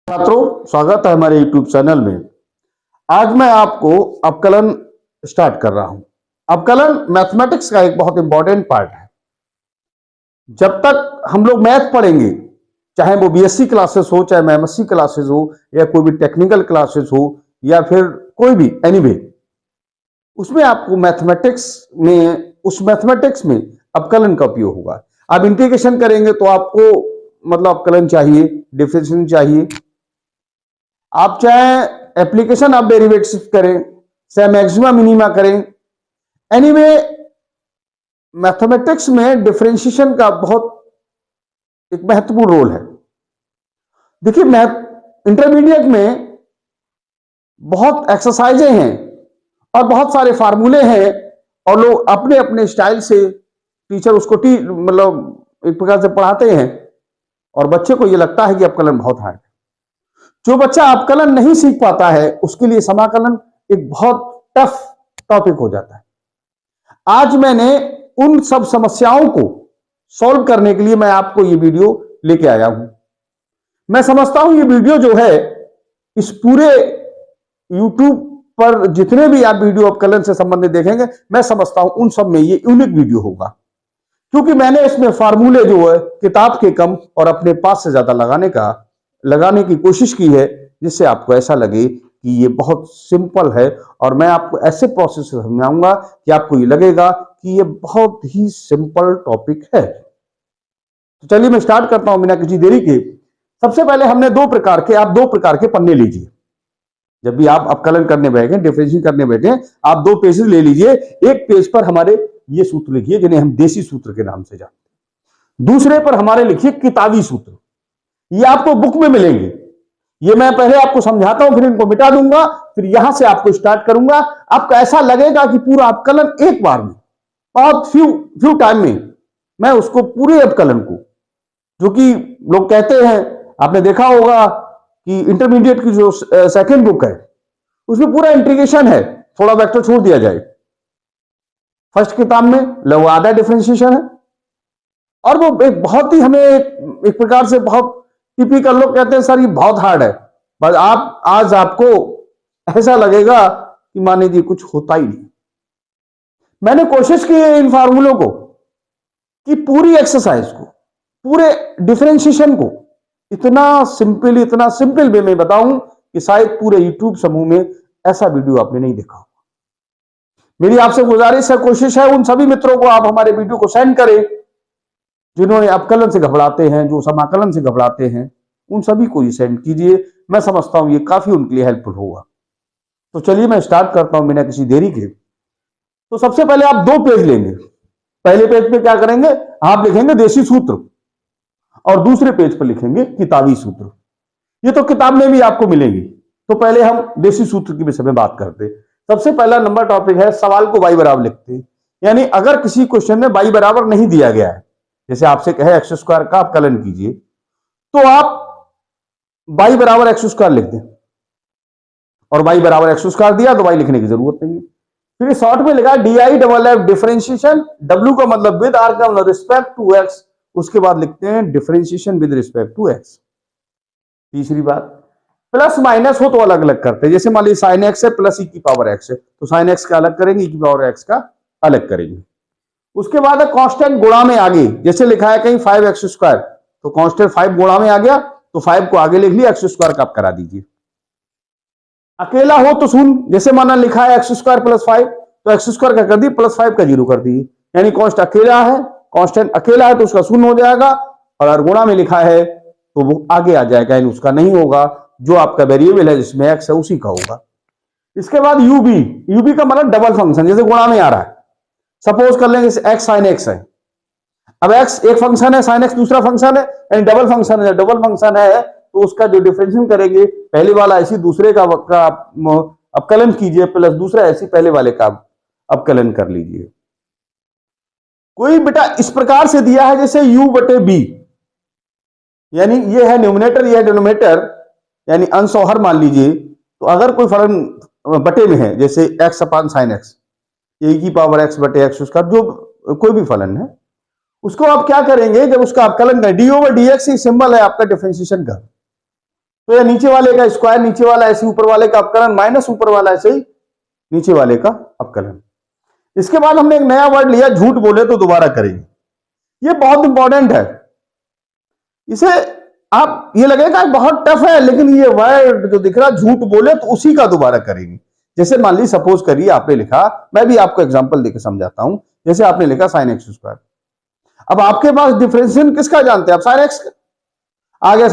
छात्रों, स्वागत है हमारे YouTube चैनल में। आज मैं आपको अवकलन स्टार्ट कर रहा हूं। अवकलन मैथमेटिक्स का एक बहुत इंपॉर्टेंट पार्ट है। जब तक हम लोग मैथ पढ़ेंगे, चाहे वो बीएससी क्लासेस हो, चाहे एमएससी क्लासेस हो, या कोई भी टेक्निकल क्लासेस हो, या फिर कोई भी एनीवे, उसमें आपको मैथमेटिक्स में अवकलन का उपयोग होगा। आप इंटीग्रेशन करेंगे तो आपको मतलब अवकलन चाहिए, डिफरेंशिएशन चाहिए। आप चाहे एप्लीकेशन आप डेरिवेटिव करें, चाहे मैक्सिमा मिनिमा करें, एनीवे मैथमेटिक्स में डिफरेंशिएशन का बहुत एक महत्वपूर्ण रोल है। देखिए, मैथ इंटरमीडिएट में बहुत एक्सरसाइजें हैं और बहुत सारे फार्मूले हैं, और लोग अपने अपने स्टाइल से टीचर उसको मतलब एक प्रकार से पढ़ाते हैं, और बच्चे को यह लगता है कि अवकलन बहुत हार्ड है। जो बच्चा अवकलन नहीं सीख पाता है, उसके लिए समाकलन एक बहुत टफ टॉपिक हो जाता है। आज मैंने उन सब समस्याओं को सॉल्व करने के लिए मैं आपको ये वीडियो लेके आया हूं। मैं समझता हूं ये वीडियो जो है, इस पूरे YouTube पर जितने भी आप वीडियो अवकलन से संबंधित देखेंगे, मैं समझता हूं उन सब में ये यूनिक वीडियो होगा, क्योंकि मैंने इसमें फार्मूले जो है किताब के कम और अपने पास से ज्यादा लगाने की कोशिश की है, जिससे आपको ऐसा लगे कि ये बहुत सिंपल है, और मैं आपको ऐसे प्रोसेस से समझाऊंगा कि आपको ये लगेगा कि ये बहुत ही सिंपल टॉपिक है। तो चलिए मैं स्टार्ट करता हूं बिना किसी देरी के। सबसे पहले हमने दो प्रकार के पन्ने लीजिए। जब भी आप अवकलन करने बैठे, डिफरेंशिएशन करने बैठे, आप दो पेजेस ले लीजिए। एक पेज पर हमारे ये सूत्र लिखिए, जिन्हें हम देसी सूत्र के नाम से जानते हैं। दूसरे पर हमारे लिखिए किताबी सूत्र। ये आपको बुक में मिलेंगे। ये मैं पहले आपको समझाता हूं, फिर इनको मिटा दूंगा, फिर यहां से आपको स्टार्ट करूंगा। आपको ऐसा लगेगा कि पूरा अवकलन एक बार में, बहुत फ्यू टाइम में मैं उसको पूरे अवकलन को, जो कि लोग कहते हैं, आपने देखा होगा कि इंटरमीडिएट की जो सेकंड बुक है, उसमें पूरा इंटीग्रेशन है, थोड़ा वेक्टर छोड़ दिया जाए। फर्स्ट किताब में लगभग आधा डिफरेंशिएशन है, और वो एक बहुत ही हमें एक प्रकार से बहुत टिपिकल, लोग कहते हैं सर ये बहुत हार्ड है, बस आज आपको ऐसा लगेगा कि मान लीजिए कुछ होता ही नहीं। मैंने कोशिश की है इन फार्मूलों को, कि पूरी एक्सरसाइज को, पूरे डिफरेंशिएशन को इतना सिंपल वे में बताऊं कि शायद पूरे यूट्यूब समूह में ऐसा वीडियो आपने नहीं देखा होगा। मेरी आपसे गुजारिश है, कोशिश है, उन सभी मित्रों को आप हमारे वीडियो को सेंड करें जिन्होंने अवकलन से घबराते हैं, जो समाकलन से घबराते हैं, उन सभी को ये सेंड कीजिए। मैं समझता हूं ये काफी उनके लिए हेल्पफुल होगा। तो चलिए मैं स्टार्ट करता हूं बिना किसी देरी के। तो सबसे पहले आप दो पेज लेंगे। पहले पेज पे क्या करेंगे, आप लिखेंगे देसी सूत्र, और दूसरे पेज पर लिखेंगे किताबी सूत्र। ये तो किताब में भी आपको मिलेंगी। तो पहले हम देसी सूत्र के विषय में बात करते। सबसे पहला नंबर टॉपिक है, सवाल को y बराबर लिखते। यानी अगर किसी क्वेश्चन में y बराबर नहीं दिया गया है, जैसे आपसे कहे x स्क्वायर का अवकलन कीजिए, तो आप y बराबर x स्क्वायर लिख दें, और y बराबर x स्क्वायर दिया तो y लिखने की जरूरत नहीं है। फिर शॉर्ट में लिखा D double f differentiation, w का मतलब विद, r का मतलब रिस्पेक्ट टू x, उसके बाद लिखते हैं differentiation with respect to x। तीसरी बात, प्लस माइनस हो तो अलग अलग करते हैं। जैसे मान लीजिए साइन एक्स है प्लस ई की पावर एक्स है, तो साइन एक्स का अलग करेंगे, ई की पावर एक्स का अलग करेंगे। उसके बाद है कांस्टेंट गुणा में आगे, जैसे लिखा है कहीं 5x स्क्वायर, तो कांस्टेंट 5 गुणा में आ गया, तो 5 को आगे लिख लिया, x स्क्वायर का आप करा दीजिए। अकेला हो तो शून्य, जैसे माना लिखा है x स्क्वायर प्लस 5, तो x स्क्वायर का कर दिए, प्लस 5 का 0 कर दिए। यानी कांस्टेंट अकेला है तो उसका शून्य हो जाएगा, और अगर गुणा में लिखा है तो वो आगे आ जाएगा, यानी उसका नहीं होगा। जो आपका वेरिएबल है जिसमें x है उसी का होगा। इसके बाद यूबी का मतलब डबल फंक्शन, जैसे गुणा में आ रहा है, सपोज कर लेंगे x साइन x है। अब x एक फंक्शन है, साइन x दूसरा फंक्शन है, यानी डबल फंक्शन है। डबल फंक्शन है तो उसका जो डिफरेंशिएशन करेंगे, पहले वाला ऐसी दूसरे का अवकलन कीजिए, प्लस दूसरा ऐसी पहले वाले का अवकलन कर लीजिए। कोई बेटा इस प्रकार से दिया है जैसे u बटे b, यानी ये है न्यूमरेटर, ये है डिनोमिनेटर, यानी अंश और हर मान लीजिए। तो अगर कोई फलन बटे में है, जैसे x अपान साइन एक्स, ए की पावर x बटे x उसका जो कोई भी फलन है, उसको आप क्या करेंगे, जब उसका अवकलन करें, D over d x symbol है आपका डिफरेंशिएशन का। तो ये नीचे वाले का स्क्वायर, नीचे वाला ऐसे ऊपर वाले का अपकलन, माइनस ऊपर वाला ऐसे ही नीचे वाले का अपकलन। इसके बाद हमने एक नया वर्ड लिया, झूठ बोले तो दोबारा करेंगे। ये बहुत इंपॉर्टेंट है। इसे आप ये लगेगा बहुत टफ है, लेकिन ये वर्ड जो दिख रहा झूठ बोले तो उसी का दोबारा करेंगे। जैसे मान ली सपोज करिए आपने लिखा, मैं भी आपको एग्जांपल देकर समझाता हूं। जैसे आपने लिखा साइन एक्स स्क्वायर, अब आपके पास डिफरेंशिएशन किसका जानते हैं आप? Sine x. आ गया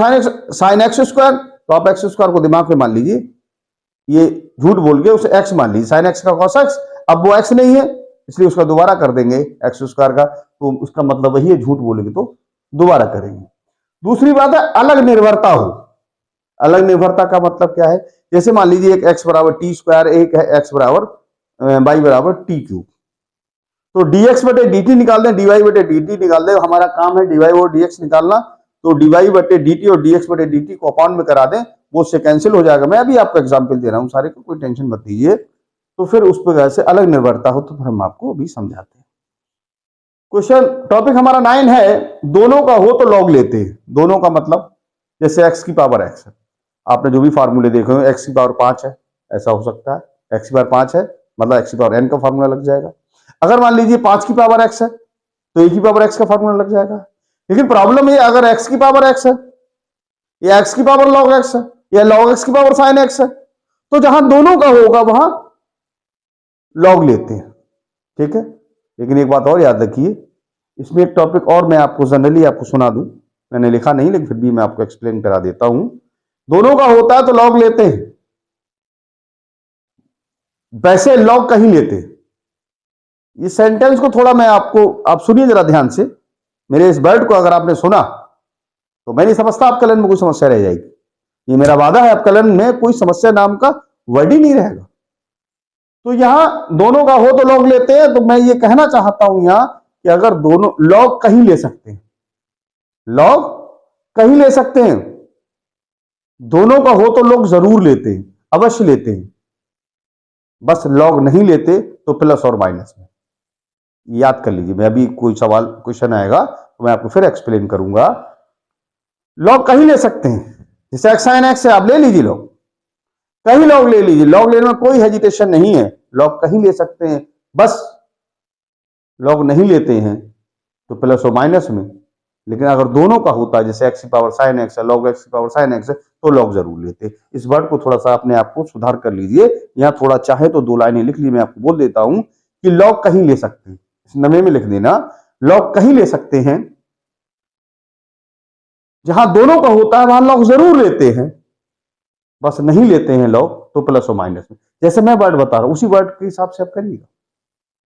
साइन एक्स स्क्वायर, तो आप एक्स स्क्वायर को दिमाग में मान लीजिए, ये झूठ बोल के उसे एक्स मान लीजिए, साइन एक्स का कॉस एक्स। अब वो एक्स नहीं है, इसलिए उसका दोबारा कर देंगे एक्स स्क्वायर का, तो उसका मतलब वही है, झूठ बोलेंगे तो दोबारा करेंगे। दूसरी बात है अलग निर्भरता हो। अलग निर्भरता का मतलब क्या है? जैसे मान लीजिए एक एक्स बराबर टी स्क्वायर, एक है एक्स बराबर वाई बराबर टी क्यूब, तो dx बटे dt निकाल दें, dy बटे dt निकाल दें। हमारा काम है dy और dx निकालना, तो dy बटे dt और dx बटे dt को अपॉन में करा दें, वो उससे कैंसिल हो जाएगा। मैं अभी आपको एग्जांपल दे रहा हूं सारे को, कोई टेंशन मत लीजिए। तो फिर उस पर से अलग निर्भरता हो तो फिर हम आपको अभी समझाते हैं। क्वेश्चन टॉपिक हमारा 9 है, दोनों का हो तो लॉग लेते हैं। दोनों का मतलब जैसे x की पावर x है, आपने जो भी फार्मूले देखे हो, x की पावर 5 है, ऐसा हो सकता है। x की पावर 5 है मतलब x की पावर n का फार्मूला लग जाएगा। अगर मान लीजिए 5 की पावर x है तो a की पावर x का फार्मूला लग जाएगा। लेकिन प्रॉब्लम ये, अगर x की पावर x है या x की पावर log x है या log x की पावर sin x है, तो जहां दोनों का होगा वहां log लेते हैं, ठीक है। लेकिन एक बात और याद रखिए, इसमें एक टॉपिक और मैं आपको जनरली आपको सुना दूं, मैंने लिखा नहीं लेकिन फिर भी मैं आपको एक्सप्लेन करा देता हूं। दोनों का होता है तो log लेते हैं, वैसे log कहीं लेते हैं। इस सेंटेंस को थोड़ा मैं आपको, आप सुनिए जरा ध्यान से, मेरे इस वर्ड को अगर आपने सुना तो मैं नहीं समझता आप कलन में कोई समस्या रह जाएगी। ये मेरा वादा है, आप कलन में कोई समस्या नाम का वर्ड ही नहीं रहेगा। तो यहां दोनों का हो तो लॉग लेते हैं, तो मैं ये कहना चाहता हूं यहां कि अगर दोनों लॉग कहीं ले सकते हैं, लॉग कहीं ले सकते हैं, दोनों का हो तो लॉग जरूर लेते हैं, अवश्य लेते हैं। बस लॉग नहीं लेते तो प्लस और माइनस में, याद कर लीजिए। मैं अभी कोई सवाल क्वेश्चन आएगा तो मैं आपको फिर एक्सप्लेन करूंगा। लॉग कहीं ले सकते हैं, जैसे एक्स साइन एक्स है, आप ले लीजिए लॉग, कहीं लॉग ले लीजिए, लॉग लेने में कोई हेजिटेशन नहीं है, लॉग कहीं ले सकते हैं। बस लॉग नहीं लेते हैं तो प्लस और माइनस में। लेकिन अगर दोनों का होता है, जैसे एक्स की पावर साइन एक्स है, लॉग एक्स की पावर साइन एक्स है, तो लॉग जरूर लेते हैं। इस वर्ड को थोड़ा सा अपने आप को सुधार कर लीजिए। यहां थोड़ा चाहे तो 2 लाइनें लिख ली, मैं आपको बोल देता हूं कि लॉग कहीं ले सकते हैं, इस नमे में लिख देना, लॉग कहीं ले सकते हैं, जहां दोनों का होता है वहां लॉग जरूर लेते हैं, बस नहीं लेते हैं लॉग तो प्लस और माइनस में। जैसे मैं वर्ड बता रहा हूं उसी वर्ड के हिसाब से आप करिएगा।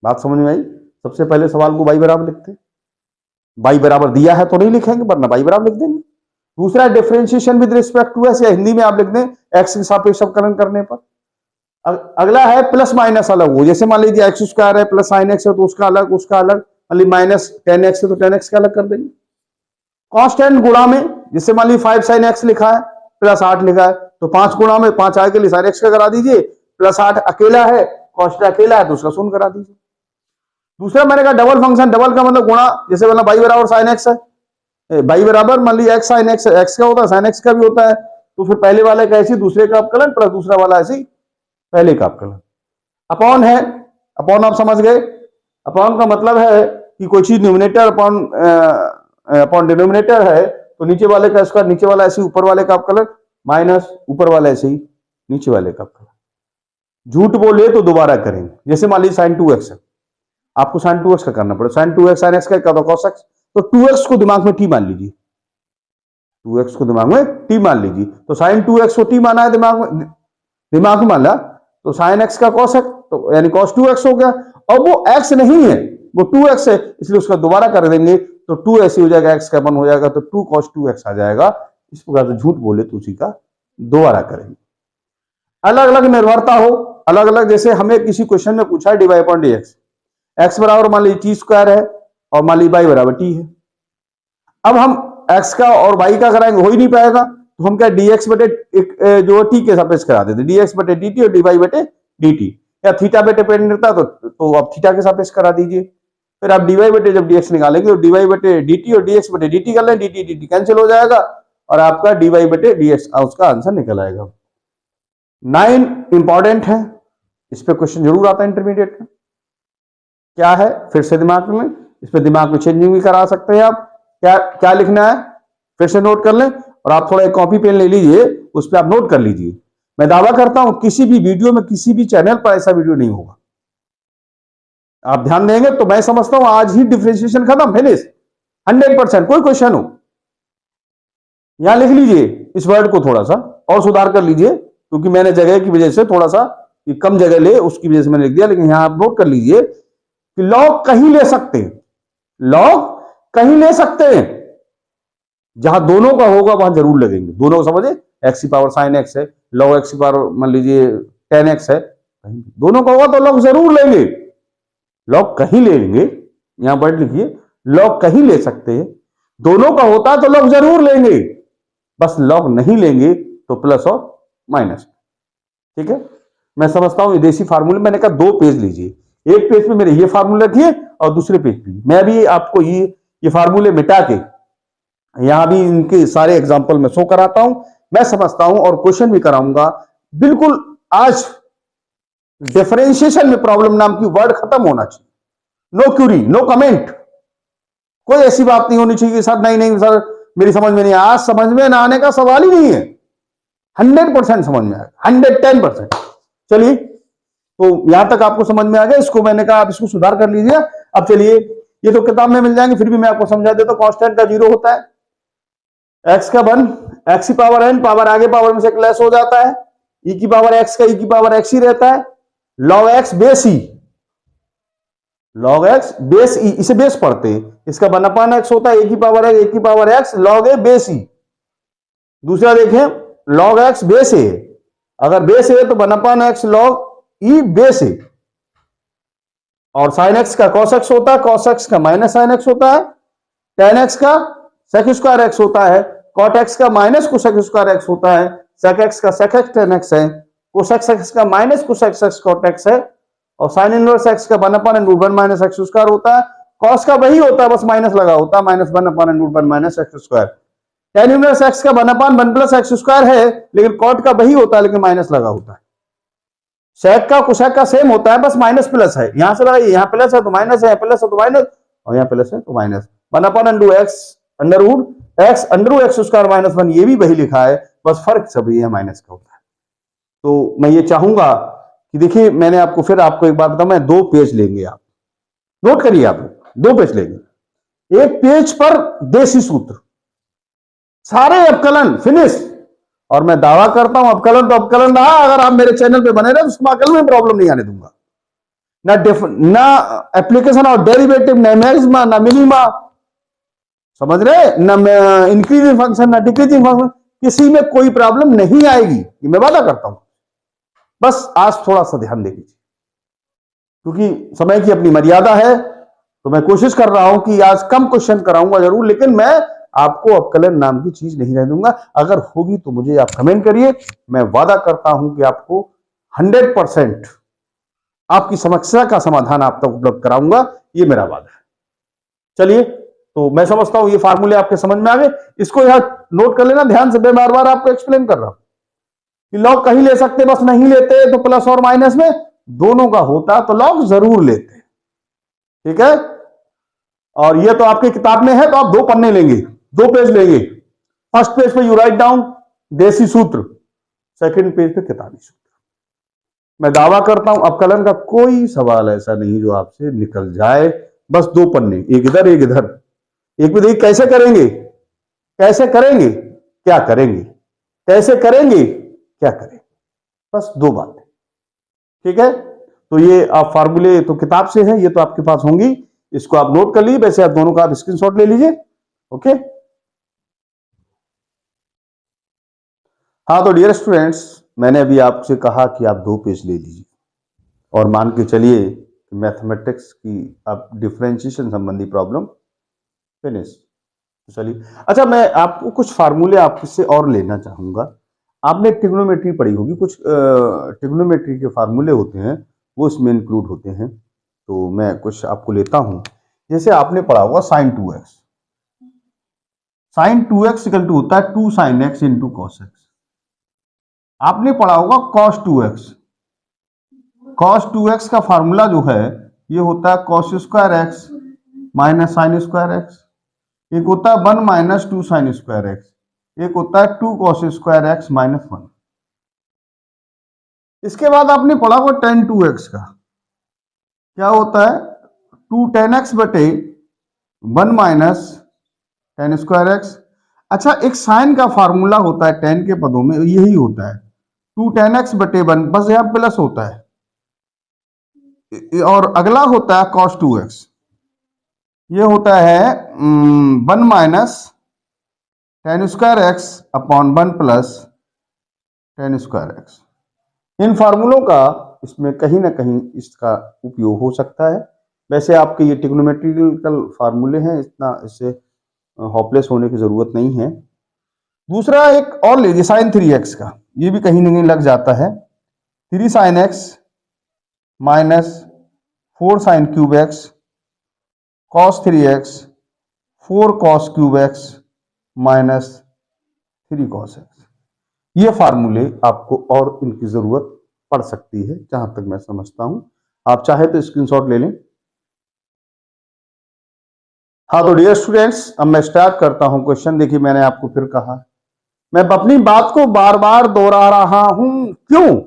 बात समझ में आई? सबसे पहले सवाल को बाई बराबर लिखते हैं, बाई बराबर दिया है तो नहीं लिखेंगे, वरना बाई बराबर लिख देंगे। दूसरा differentiation with respect to x, या हिंदी में आप लिख दें एक्स के सापेक्ष अवकलन करने पर। अगला है प्लस माइनस अलग हो, जैसे मान लीजिए एक्स स्क्वायर है प्लस साइन एक्स है तो उसका अलग, उसका अलग। मान लीजिए माइनस 10x है तो 10x का अलग कर देंगे। कांस्टेंट गुणा में, जैसे मान लीजिए 5 sin x लिखा है प्लस 8 लिखा है, तो 5 गुणा में 5 आए के लिए साइन एक्स का करा दीजिए, प्लस 8 अकेला है, कांस्टेंट अकेला है तो उसका शून्य करा दीजिए। दूसरा मैंने कहा डबल फंक्शन, डबल का मतलब गुणा, जैसे मतलब बाई बराबर साइन एक्स है, बाई बराबर मान लीजिए एक्स साइन एक्स, एक्स का होता है साइन एक्स का भी होता है, तो फिर पहले वाले का ऐसी दूसरे का अपकलन प्लस दूसरा वाला ऐसी पहले का अपकलन। अपॉन है, अपॉन आप समझ गए, अपॉन का मतलब है कि कोई चीज न्यूमिनेटर अपॉन डिनोमिनेटर है तो नीचे वाले का स्क्वायर, नीचे वाला ऐसे ऊपर वाले का अपकलन, माइनस ऊपर वाला ऐसे ही नीचे वाले का अपकलन। झूठ बोले तो दोबारा करेंगे, जैसे मान लीजिए साइन 2x है, आपको साइन 2x का करना पड़ेगा, साइन 2x साइन x का cos x, तो 2x को दिमाग में t मान लीजिए, 2x को दिमाग में t मान लीजिए, तो साइन 2x को t माना है, दिमाग में माना, तो साइन x का cos x, तो यानी cos 2x हो गया। और वो x नहीं है, वो 2x है, इसलिए उसका दोबारा कर देंगे तो 2 ऐसे हो जाएगा, x का 1 हो जाएगा, तो 2 cos 2x आ जाएगा। इस प्रकार से झूठ बोले तो उसी का दोबारा करेंगे। अलग अलग निर्भरता हो, अलग अलग, जैसे हमें किसी क्वेश्चन में पूछा है dy अपॉन dx, x बराबर मान लीजिए टी स्क्वायर है और मान लीजिए y बराबर t है। अब हम x का और y का कराएंगे, हो ही नहीं पाएगा, तो हम क्या dx बटे जो t के सापेक्ष करा देते, dx बटे dt और dy बटे dt, या थीटा पे डिपेंड रहता तो आप थीटा के सापेक्ष करा दीजिए। फिर आप dy बटे जब dx निकालेंगे तो dy बटे dt और dx बटे dt कर लें, dt dt कैंसिल हो जाएगा और आपका dy बटे dx उसका आंसर निकल आएगा। 9 इंपॉर्टेंट है, इस पे क्वेश्चन जरूर आता है इंटरमीडिएट में। क्या है फिर से दिमाग में, इस पे दिमाग में चेंजिंग भी करा सकते हैं आप। क्या क्या लिखना है फिर से नोट कर लें, और आप थोड़ा एक कॉपी पेन ले लीजिए, उस पर आप नोट कर लीजिए। मैं दावा करता हूं किसी भी वीडियो में, किसी भी चैनल पर ऐसा वीडियो नहीं होगा। आप ध्यान देंगे तो मैं समझता हूं आज ही डिफरेंशिएशन खत्म, फिनिश 100%। कोई क्वेश्चन हो यहां लिख लीजिए, इस वर्ड को थोड़ा सा और सुधार कर लीजिए, क्योंकि मैंने जगह की वजह से थोड़ा सा कम जगह ले, उसकी वजह से मैंने लिख दिया। लेकिन यहां आप नोट कर लीजिए कि लॉग कहीं ले सकते हैं, लॉग कहीं ले सकते हैं, जहां दोनों का होगा वहां जरूर लगेंगे। दोनों को समझे, एक्स की पावर साइन एक्स है, लॉग एक्स की पावर मान लीजिए टेन एक्स है, दोनों का होगा तो लॉग जरूर लेंगे। लॉग कहीं ले लेंगे, यहां वर्ड लिखिए, लॉग कहीं ले सकते हैं, दोनों का होता तो लॉग जरूर लेंगे, बस लॉग नहीं लेंगे तो प्लस और माइनस। ठीक है, मैं समझता हूं देसी फार्मूले, मैंने कहा 2 पेज लीजिए, एक पेज पे मेरे ये फार्मूले रखिए और दूसरे पेज पे मैं भी आपको ये फार्मूले मिटा के यहां भी इनके सारे एग्जांपल में शो कराता हूं। मैं समझता हूं और क्वेश्चन भी कराऊंगा। बिल्कुल आज डिफरेंशिएशन में प्रॉब्लम नाम की वर्ड खत्म होना चाहिए। नो क्यूरी, नो कमेंट, कोई ऐसी बात नहीं होनी चाहिए सर नहीं नहीं सर मेरी समझ में नहीं, आज समझ में ना आने का सवाल ही नहीं है, 100% समझ में आएगा, 110%। चलिए, तो यहां तक आपको समझ में आ गया। इसको मैंने कहा आप इसको सुधार कर लीजिए। अब चलिए, ये तो किताब में मिल जाएंगे, फिर भी मैं आपको समझा देता हूं। कांस्टेंट का 0 होता है, एक्स का 1, एक्स की पावर n, पावर आगे पावर में से लेस हो जाता है, e की पावर x का e की पावर x ही रहता है, log x base e, log x base e, इसे बेस पढ़ते हैं, इसका 1/x होता है, a की power x log a base e। दूसरा देखें, log x बेस a, अगर बेस a तो 1/x log e base a, और sin x का cos x होता है, cos x का माइनस sin x होता है, tan x का sec स्क्वायर x होता है, cot x का माइनस cosec स्क्वायर x होता है, sec x का sec x tan x है, cosec x का minus cosec x cot x है, और sin इनवर्स x का 1/√1 माइनस x स्क्वायर होता है। cos का वही होता है, बस माइनस लगा होता है, minus 1/√1 minus x square. tan inverse x का 1/1 प्लस x स्क्वायर है, लेकिन cot का वही होता है, लेकिन माइनस लगा होता है। sec का cosec का सेम होता है, बस माइनस प्लस है, यहां से लगाइए, यहां प्लस है तो माइनस है, प्लस है तो माइनस, और यहां प्लस है तो minus. 1/√x √x square minus 1, ये भी वही लिखा है, बस फर्क सब ये माइनस का होता है। तो मैं ये चाहूंगा कि देखिए, मैंने आपको एक बात बताऊं, मैं 2 पेज लेंगे, आप नोट करिए, आप 2 पेज लेंगे, एक पेज पर देसी सूत्र, सारे अपकलन फिनिश। और मैं दावा करता हूं अपकलन तो अपकलन रहा, अगर आप मेरे चैनल पे बने रहे तो उसमें अकल में प्रॉब्लम नहीं आने दूंगा। ना एप्लीकेशन और डेरिवेटिव, ना मैक्सिमा, ना मिनिमा, समझ रहे, ना इंक्रीजिंग फंक्शन, ना डिक्रीजिंग फंक्शन, किसी में कोई प्रॉब्लम नहीं आएगी, ये मैं वादा करता हूं। बस आज थोड़ा सा ध्यान दे लीजिए, क्योंकि समय की अपनी मर्यादा है, तो मैं कोशिश कर रहा हूं कि आज कम क्वेश्चन कराऊंगा जरूर, लेकिन मैं आपको अपकलन नाम की चीज नहीं रहने दूंगा। अगर होगी तो मुझे आप कमेंट करिए, मैं वादा करता हूं कि आपको 100% आपकी समस्या का समाधान आप तक उपलब्ध कराऊंगा, ये मेरा वादा है। चलिए, तो मैं समझता हूं ये फार्मूले आपके समझ में आ गए। इसको यहां नोट कर लेना ध्यान से, मैं बार बार आपको एक्सप्लेन कर रहा हूं कि लॉग कहीं ले सकते, बस नहीं लेते तो प्लस और माइनस में दोनों का होता तो लॉग जरूर लेते। ठीक है, और ये तो आपकी किताब में है, तो आप 2 पन्ने लेंगे, 2 पेज लेंगे। फर्स्ट पेज पे यू राइट डाउन देसी सूत्र, सेकंड पेज पे किताबी सूत्र। मैं दावा करता हूं अपकलन का कोई सवाल ऐसा नहीं जो आपसे निकल जाए। बस 2 पन्ने, एक इधर एक इधर, एक में देखिए कैसे करेंगे, कैसे करेंगे, क्या करेंगे, कैसे करेंगे, क्या करेंगे, बस 2 बातें। ठीक है, तो ये आप फार्मूले तो किताब से हैं, ये तो आपके पास होंगी, इसको आप नोट कर लीजिए। वैसे आप दोनों का आप स्क्रीनशॉट ले लीजिए। ओके, हाँ, तो डियर स्टूडेंट्स, मैंने अभी आपसे कहा कि आप 2 पेज ले लीजिए, और मान के चलिए मैथमेटिक्स की आप डिफरेंशिएशन संबंधी प्रॉब्लम फिनिश। चलिए, अच्छा, मैं आपको कुछ फार्मूले आपसे और लेना चाहूंगा। आपने ट्रिग्नोमेट्री पढ़ी होगी, कुछ ट्रिग्नोमेट्री के फार्मूले होते हैं, वो इसमें इंक्लूड होते हैं, तो मैं कुछ आपको लेता हूं। जैसे आपने पढ़ा होगा sin 2x, sign 2x equal to होता है 2 sine x into cos x. आपने पढ़ा होगा cos 2x। cos 2x का फार्मूला जो है ये होता है cos square x minus sine square x. एक होता है 1 माइनस 2 साइन स्क्वायर एक्स, एक होता है 2 cos स्क्वायर एक्स माइनस 1। इसके बाद आपने पढ़ा होगा tan 2x का क्या होता है 2 tan x बटे 1 माइनस tan स्क्वायर एक्स। अच्छा, एक साइन का फार्मूला होता है tan के पदों में, यही होता है 2 tan x बटे 1, बस यहां प्लस होता है। और अगला होता है cos 2x, ये होता है 1 minus tan square x upon 1 plus tan square x. इन फार्मूलों का इसमें कहीं ना कहीं इसका उपयोग हो सकता है। वैसे आपके ये ट्रिग्नोमेट्रिकल फार्मूले हैं, इतना इससे होपलेस होने की जरूरत नहीं है। दूसरा एक और ले लीजिए साइन 3x का, ये भी कहीं ना कहीं लग जाता है 3 sine x minus 4 sine cube x cos 3x 4 cos cube x minus 3 cos x. ये फार्मूले आपको और इनकी जरूरत पड़ सकती है जहां तक मैं समझता हूं। आप चाहे तो स्क्रीनशॉट ले लें। हाँ तो डियर स्टूडेंट्स, अब मैं स्टार्ट करता हूं क्वेश्चन। देखिए मैंने आपको फिर कहा, मैं अपनी बात को बार बार दोहरा रहा हूं, क्यों?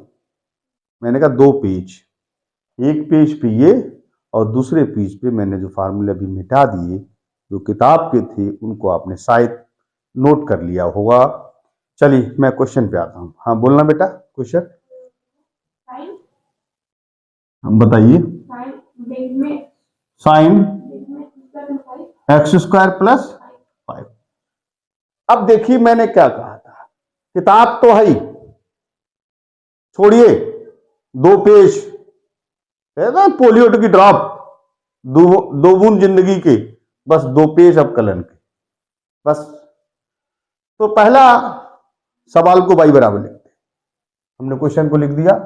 मैंने कहा 2 पेज, एक पेज पे ये और दूसरे पेज पे मैंने जो फार्मूले अभी मिटा दिए जो किताब के थे उनको आपने शायद नोट कर लिया होगा। चलिए मैं क्वेश्चन पे आता हूं। हाँ बोलना बेटा, क्वेश्चन हम बताइए। Sign x square plus 5। अब देखिए मैंने क्या कहा था, किताब तो है ही, छोड़िए 2 पेज है ना, पोलियो की ड्रॉप, दो बूंद जिंदगी के, बस 2 पेज अब कलन के बस। तो पहला सवाल को y बराबर लिखते, हमने क्वेश्चन को लिख दिया,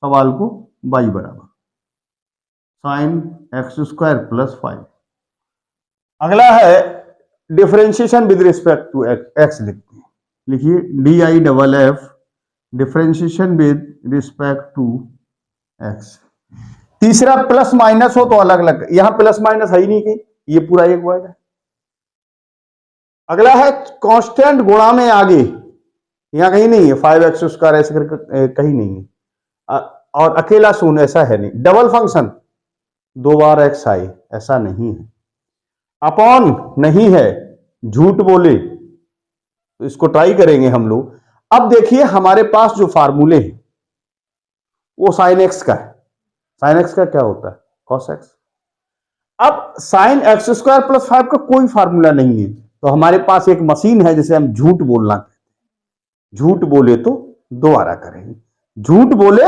सवाल को y बराबर साइन एक्स स्क्वायर प्लस 5। अगला है differentiation with respect to x लिखते हैं, लिखिए d i double f differentiation with respect to x. तीसरा प्लस माइनस हो तो अलग अलग, यहां प्लस माइनस है ही नहीं कहीं, ये पूरा एक वर्ड है। अगला है कांस्टेंट गुणा में आगे, यहां कहीं नहीं है 5x स्क्वायर ऐसे करके कहीं नहीं है, और अकेला शून्य ऐसा है नहीं। डबल फंक्शन 2 बार एक्स आई ऐसा नहीं है, अपॉन नहीं है, झूठ बोले तो इसको ट्राई करेंगे हम लोग। अब देखिए हमारे पास जो फार्मूले हैं वो साइन एक्स का है, साइन एक्स का क्या होता है कॉस एक्स। अब साइन एक्स स्क्वायर प्लस 5 का कोई फार्मूला नहीं है, तो हमारे पास एक मशीन है जिसे हम झूठ बोलना कहते हैं। झूठ बोले तो दोबारा करेंगे, झूठ बोले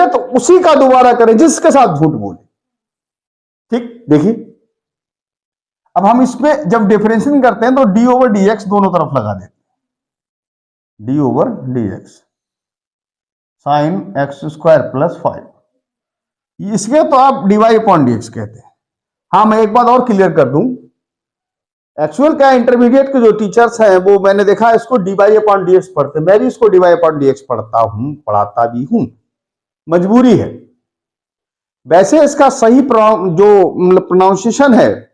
तो उसी का दोबारा करें जिसके साथ झूठ बोले। ठीक, देखिए अब हम इसमें जब डिफरेंशिएशन करते हैं तो डी ओवर डी एक्स दोनों तरफ लगा देते हैं, D over d x sign x square plus 5, इसके तो आप डीवाई अपॉन डी एक्स कहते हैं। हाँ मैं एक बात और क्लियर कर दूं, एक्चुअल क्या इंटरमीडिएट के जो टीचर्स हैं वो मैंने देखा इसको डीवाई अपॉन डी एक्स पढ़ते, मैं भी इसको डीवाई अपॉन डी एक्स पढ़ता हूं, पढ़ाता भी हूं, मजबूरी है। वैसे इसका सही जो मतलब प्रोनाउंसिएशन है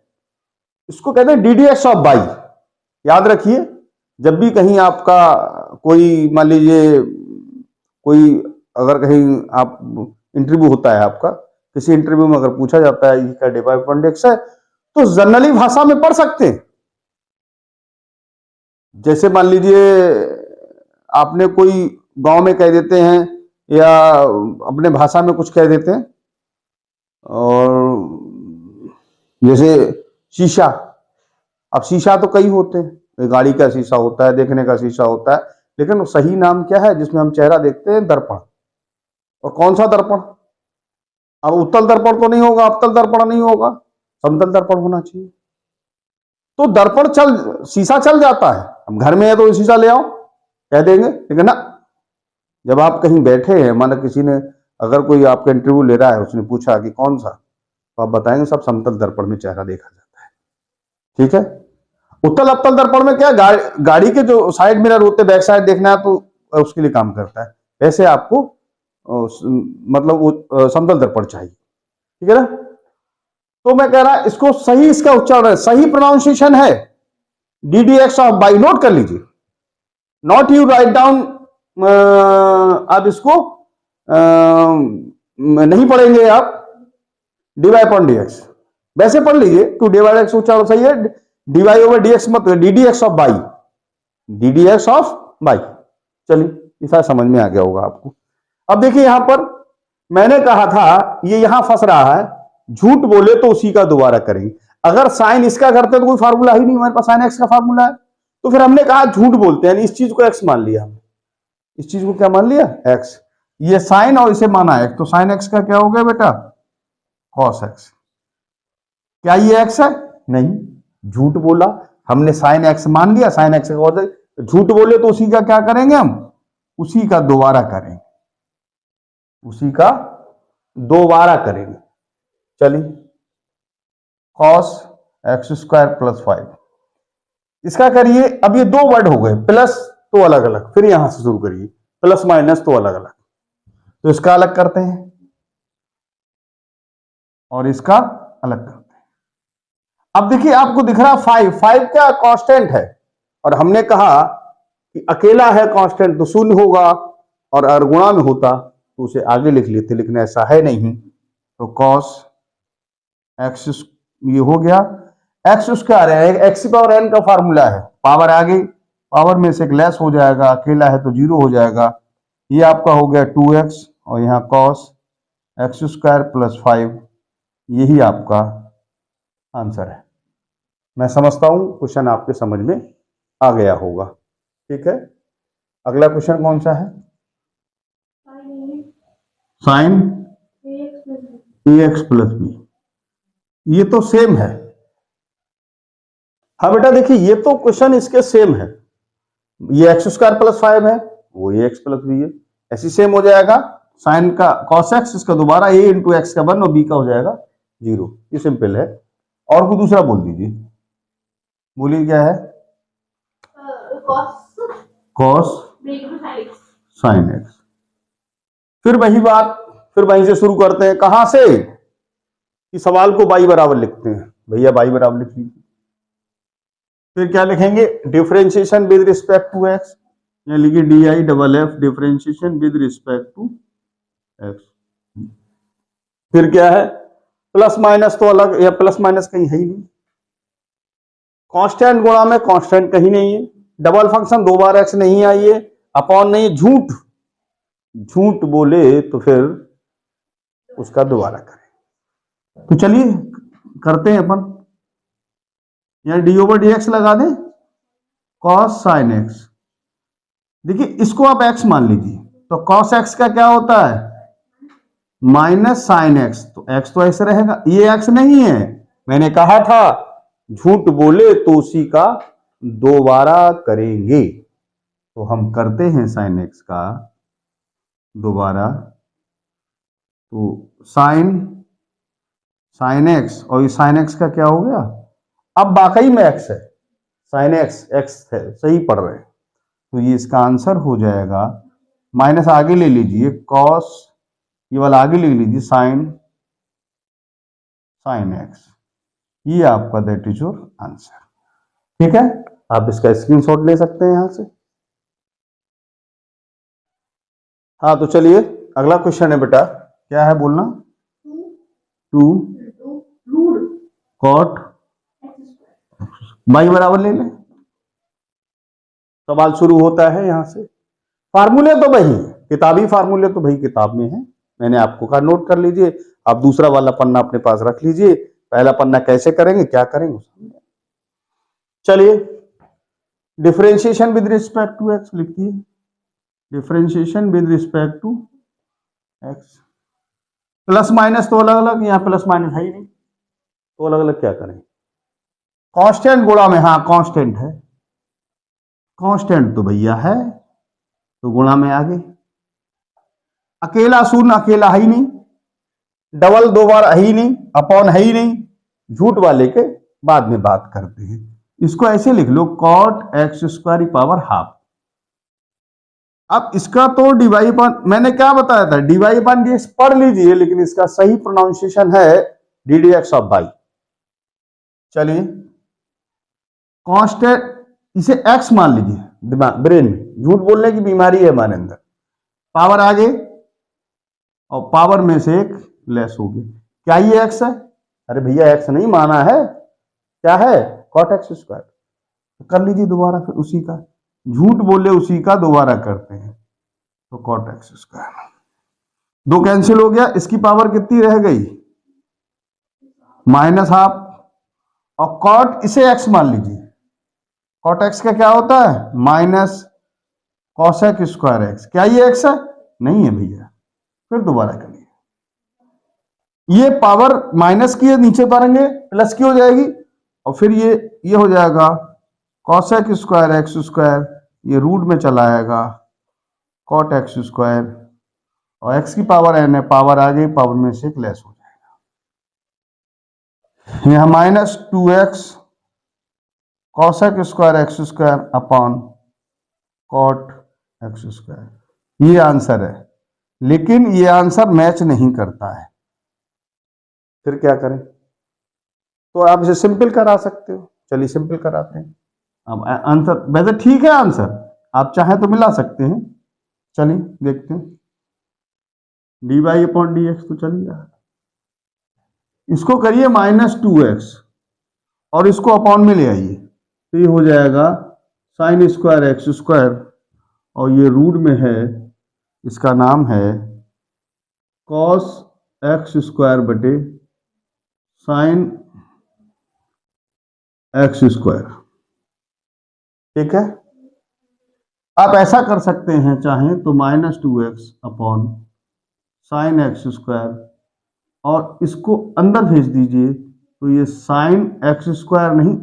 इसको कहते हैं डीडीएक्स ऑफ बाई। याद रखिए जब भी कहीं आपका कोई मान लीजिए कोई अगर कहीं आप इंटरव्यू होता है आपका, किसी इंटरव्यू में अगर पूछा जाता है इसका डीवाई अपॉन डी एक्स है तो जनरली भाषा में पढ़ सकते हैं। जैसे मान लीजिए आपने कोई गांव में कह देते हैं या अपने भाषा में कुछ कह देते हैं, और जैसे शीशा, अब शीशा तो कई होते हैं, गाड़ी का शीशा होता है, देखने का शीशा होता है, लेकिन सही नाम क्या है जिसमें हम चेहरा देखते हैं? दर्पण। और कौन सा दर्पण? अब उत्तल दर्पण तो नहीं होगा, अवतल दर्पण नहीं होगा, समतल दर्पण होना चाहिए। तो दर्पण शीशा चल जाता है, हम घर में है तो शीशा ले आओ कह देंगे, लेकिन ना जब आप कहीं बैठे हैं, माना किसी ने अगर कोई आपका इंटरव्यू ले रहा है उसने पूछा कि कौन सा, तो आप बताएंगे सब समतल दर्पण में चेहरा देखा जाता है। ठीक है, उत्तल अवतल दर्पण में क्या गाड़ी के जो साइड मिरर होते हैं, बैक साइड देखना है तो उसके लिए काम करता है। ऐसे आपको मतलब समतल दर्पण चाहिए, ठीक है ना। तो मैं कह रहा इसको सही, इसका उच्चारण सही प्रोनाउंसिएशन है DDX ऑफ बाई। नोट कर लीजिए, नॉट यू राइट डाउन, आप इसको नहीं पढ़ेंगे आप dy अपॉन dx, वैसे पढ़ लीजिए। टू डिवाइड एक्स उच्चारण सही है, dy ओवर dx मत, DDX of by, DDX of by. चलिए ऐसा समझ में आ गया होगा आपको। अब देखिए यहां पर मैंने कहा था ये यहां फंस रहा है, झूठ बोले तो उसी का दोबारा करेंगे। अगर साइन इसका करते तो कोई फार्मूला ही नहीं, हमारे पास साइन एक्स का फार्मूला है, तो फिर हमने कहा झूठ बोलते हैं, इस चीज को एक्स मान लिया हमने, इस चीज को क्या मान लिया, एक्स। ये साइन और इसे माना एक्स, तो साइन एक्स का क्या हो गया बेटा, कॉस एक्स। क्या ये एक्स है, नहीं, झूठ बोला हमने, साइन एक्स मान लिया, साइन एक्स का, झूठ बोले तो उसी का क्या करेंगे हम, उसी का दोबारा करेंगे, उसी का दोबारा करेंगे। चलिए कॉस एक्स स्क्वायर प्लस 5, इसका करिए। अब ये दो वर्ड हो गए, प्लस तो अलग अलग, फिर यहां से शुरू करिए, प्लस माइनस तो अलग अलग, तो इसका अलग करते हैं और इसका अलग करते हैं। अब देखिए आपको दिख रहा 5 क्या कांस्टेंट है, और हमने कहा कि अकेला है कांस्टेंट तो शून्य होगा, और अगर गुणा में होता तो उसे आगे लिख लेते, लेकिन ऐसा है नहीं। तो कॉस एक्स ये हो गया, एक्स स्क्वायर है, एक्स पावर एन का फार्मूला है, पावर आ गई, पावर में से एक लेस हो जाएगा, अकेला है तो 0 हो जाएगा। ये आपका हो गया 2x, और यहाँ कॉस एक्स स्क्वायर प्लस 5, यही आपका आंसर है। मैं समझता हूं क्वेश्चन आपके समझ में आ गया होगा, ठीक है। अगला क्वेश्चन कौन सा है, साइन ax प्लस बी, ये तो सेम है। हाँ बेटा देखिए ये तो क्वेश्चन इसके सेम है, ये एक्स स्क्वायर प्लस 5 है, वो ये एक्स प्लस बी है, ऐसी सेम हो जाएगा। साइन का कॉस एक्स, इसका दोबारा a इंटू एक्स का 1 और b का हो जाएगा 0, ये सिंपल है। और कोई दूसरा बोल दीजिए, बोलिए क्या है, कॉस साइन एक्स। फिर वही बात, फिर वहीं से शुरू करते हैं, कहां से, कि सवाल को बाई बराबर लिखते हैं, भैया बाई बराबर लिख लीजिए। फिर क्या लिखेंगे, differentiation with respect to x, यहाँ लिखिए d double f differentiation with respect to x. फिर क्या है, प्लस माइनस तो अलग, या प्लस माइनस कहीं है ही नहीं, कांस्टेंट गुणा में कांस्टेंट कहीं नहीं है, डबल फंक्शन 2 बार एक्स नहीं आई है, अपॉन नहीं, झूठ, झूठ बोले तो फिर उसका दोबारा करें। तो चलिए करते हैं अपन, यहां डी ओवर डी एक्स लगा दें, कॉस साइन एक्स। देखिए इसको आप एक्स मान लीजिए, तो कॉस एक्स का क्या होता है, माइनस साइन एक्स, तो एक्स तो ऐसे रहेगा, ये एक्स नहीं है, मैंने कहा था झूठ बोले तो उसी का दोबारा करेंगे, तो हम करते हैं साइन एक्स का दोबारा। तो साइन एक्स, और ये साइन एक्स का क्या हो गया, अब वाकई में एक्स है, साइन एक्स एक्स है, सही पढ़ रहे हैं, तो ये इसका आंसर हो जाएगा, माइनस आगे ले लीजिए, कॉस, ये वाला आगे ले लीजिए, साइन एक्स, ये आपका दैट इज योर आंसर, ठीक है। आप इसका स्क्रीनशॉट ले सकते हैं यहां से। हाँ तो चलिए अगला क्वेश्चन है बेटा, क्या है बोलना, 2 कॉट बाई बराबर ले लें, सवाल शुरू होता है यहां से। फार्मूले तो वही, किताबी फार्मूले तो भाई किताब में है, मैंने आपको कहा नोट कर लीजिए, आप दूसरा वाला पन्ना अपने पास रख लीजिए, पहला पन्ना कैसे करेंगे क्या करेंगे। चलिए differentiation with respect to x लिखिए, differentiation with respect to x, plus minus तो अलग अलग, यहाँ प्लस माइनस है ही नहीं, तो अलग अलग क्या करें, कांस्टेंट गुणा में, हाँ कांस्टेंट है, कांस्टेंट तो भैया है तो गुणा में आ गई, अकेला शून्य अकेला है ही नहीं, डबल 2 बार है ही नहीं, अपॉन है ही नहीं, झूठ वाले के बाद में बात करते हैं। इसको ऐसे लिख लो cot x square power half. अब इसका तो डीवाई अपॉन, मैंने क्या बताया था, डीवाई अपॉन डी एक्स पढ़ लीजिए, लेकिन इसका सही प्रोनाउंसिएशन है d d x of y. चलिए कांस्टेंट, इसे एक्स मान लीजिए दिमाग ब्रेन में, झूठ बोलने की बीमारी है हमारे अंदर। पावर आगे और पावर में से एक लेस होगी, क्या ये एक्स है? अरे भैया एक्स नहीं माना है, क्या है? Cot x square. कर लीजिए दोबारा फिर उसी का, झूठ बोले उसी का दोबारा करते हैं, तो कॉट एक्स स्क्वायर। दो कैंसिल हो गया, इसकी पावर कितनी रह गई? Minus half. और कॉट, इसे एक्स मान लीजिए, कॉट एक्स का क्या होता है? Minus cosec square x. क्या ये एक्स है? नहीं है भैया। फिर दोबारा करिए, ये पावर माइनस की है, नीचे उतारेंगे प्लस की हो जाएगी, और फिर ये हो जाएगा कॉसेक स्क्वायर एक्स स्क्वायर, ये रूट में चला आएगा कॉट एक्स स्क्वायर, और एक्स की पावर एन है, पावर आ गई, पावर में से एक लेस हो जाएगा। यहां minus 2x cosec square x square upon cot x square, ये आंसर है। लेकिन ये आंसर मैच नहीं करता है, फिर क्या करें? तो आप इसे सिंपल करा सकते हो, चलिए सिंपल कराते हैं। अब आंसर वैसे ठीक है, आंसर आप चाहें तो मिला सकते हैं। चलिए देखते हैं, d y upon d x तो चलिए, इसको करिए माइनस 2x और इसको अपॉन में ले आइए, तो ये हो जाएगा साइन स्क्वायर एक्स स्क्वायर, और ये रूट में है, इसका नाम है कॉस एक्स स्क्वायर बटे साइन एक्स स्क्वायर। ठीक है, आप ऐसा कर सकते हैं चाहें तो minus 2x upon sine x square, और इसको अंदर भेज दीजिए, तो ये साइन एक्स स्क्वायर नहीं,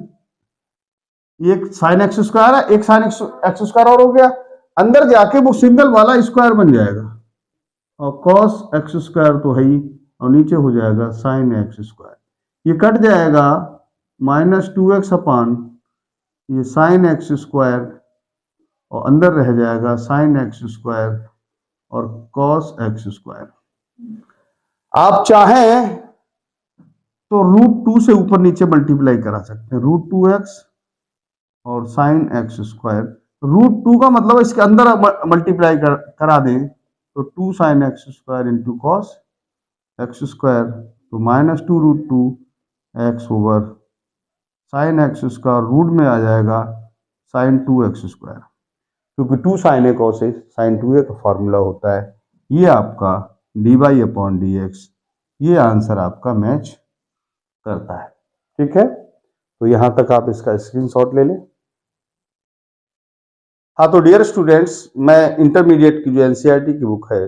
एक साइन एक्स स्क्वायर है, एक साइन एक्स स्क्वायर और हो गया, अंदर जाके वो सिंगल वाला स्क्वायर बन जाएगा, और कॉस एक्स स्क्वायर तो है ही, और नीचे हो जाएगा साइन एक्स स्क्वायर, ये कट जाएगा माइनस 2x अपॉन ये साइन एक्स स्क्वायर, और अंदर रह जाएगा साइन एक्स स्क्वायर और कॉस एक्स स्क्वायर। आप चाहें तो रूट 2 से ऊपर नीचे मल्टीप्लाई करा सकते हैं, रूट 2x और साइन एक्स स्क्वायर। रूट 2 का मतलब इसके अंदर मल्टीप्लाई करा दें, तो 2 sine x square into cos x square, तो minus 2 root 2 x over sine x square, root में आ जाएगा साइन 2x स्क्वायर, क्योंकि 2 sine A cos A sine 2a का फॉर्मूला होता है। ये आपका d y upon d x, ये आंसर आपका मैच करता है। ठीक है, तो यहां तक आप इसका स्क्रीनशॉट ले लें। हाँ, तो डियर स्टूडेंट्स, मैं इंटरमीडिएट की जो एनसीईआरटी की बुक है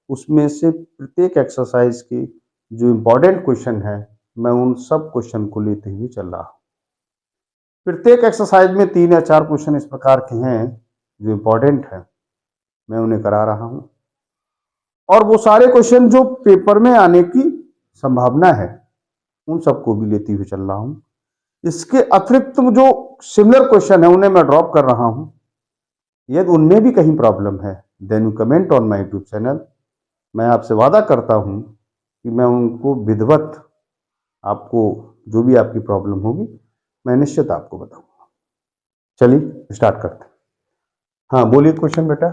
उसमें से प्रत्येक एक्सरसाइज की जो इम्पोर्टेंट क्वेश्चन है, मैं उन सब क्वेश्चन को लेते हुए चल रहा हूँ। प्रत्येक एक्सरसाइज में 3 या 4 क्वेश्चन इस प्रकार के हैं जो इम्पोर्टेंट है, मैं उन्हें करा रहा हूँ, और वो सारे क्वेश्चन जो पेपर में आने की संभावना है उन सबको भी लेते हुए चल रहा हूँ। इसके अतिरिक्त जो सिमिलर क्वेश्चन है उन्हें मैं ड्रॉप कर रहा हूँ। यदि उनमें भी कहीं प्रॉब्लम है then you comment on my YouTube channel. मैं आपसे वादा करता हूँ कि मैं उनको विधिवत, आपको जो भी आपकी प्रॉब्लम होगी मैं निश्चित आपको बताऊंगा। चलिए स्टार्ट करते हैं। हाँ बोलिए क्वेश्चन बेटा।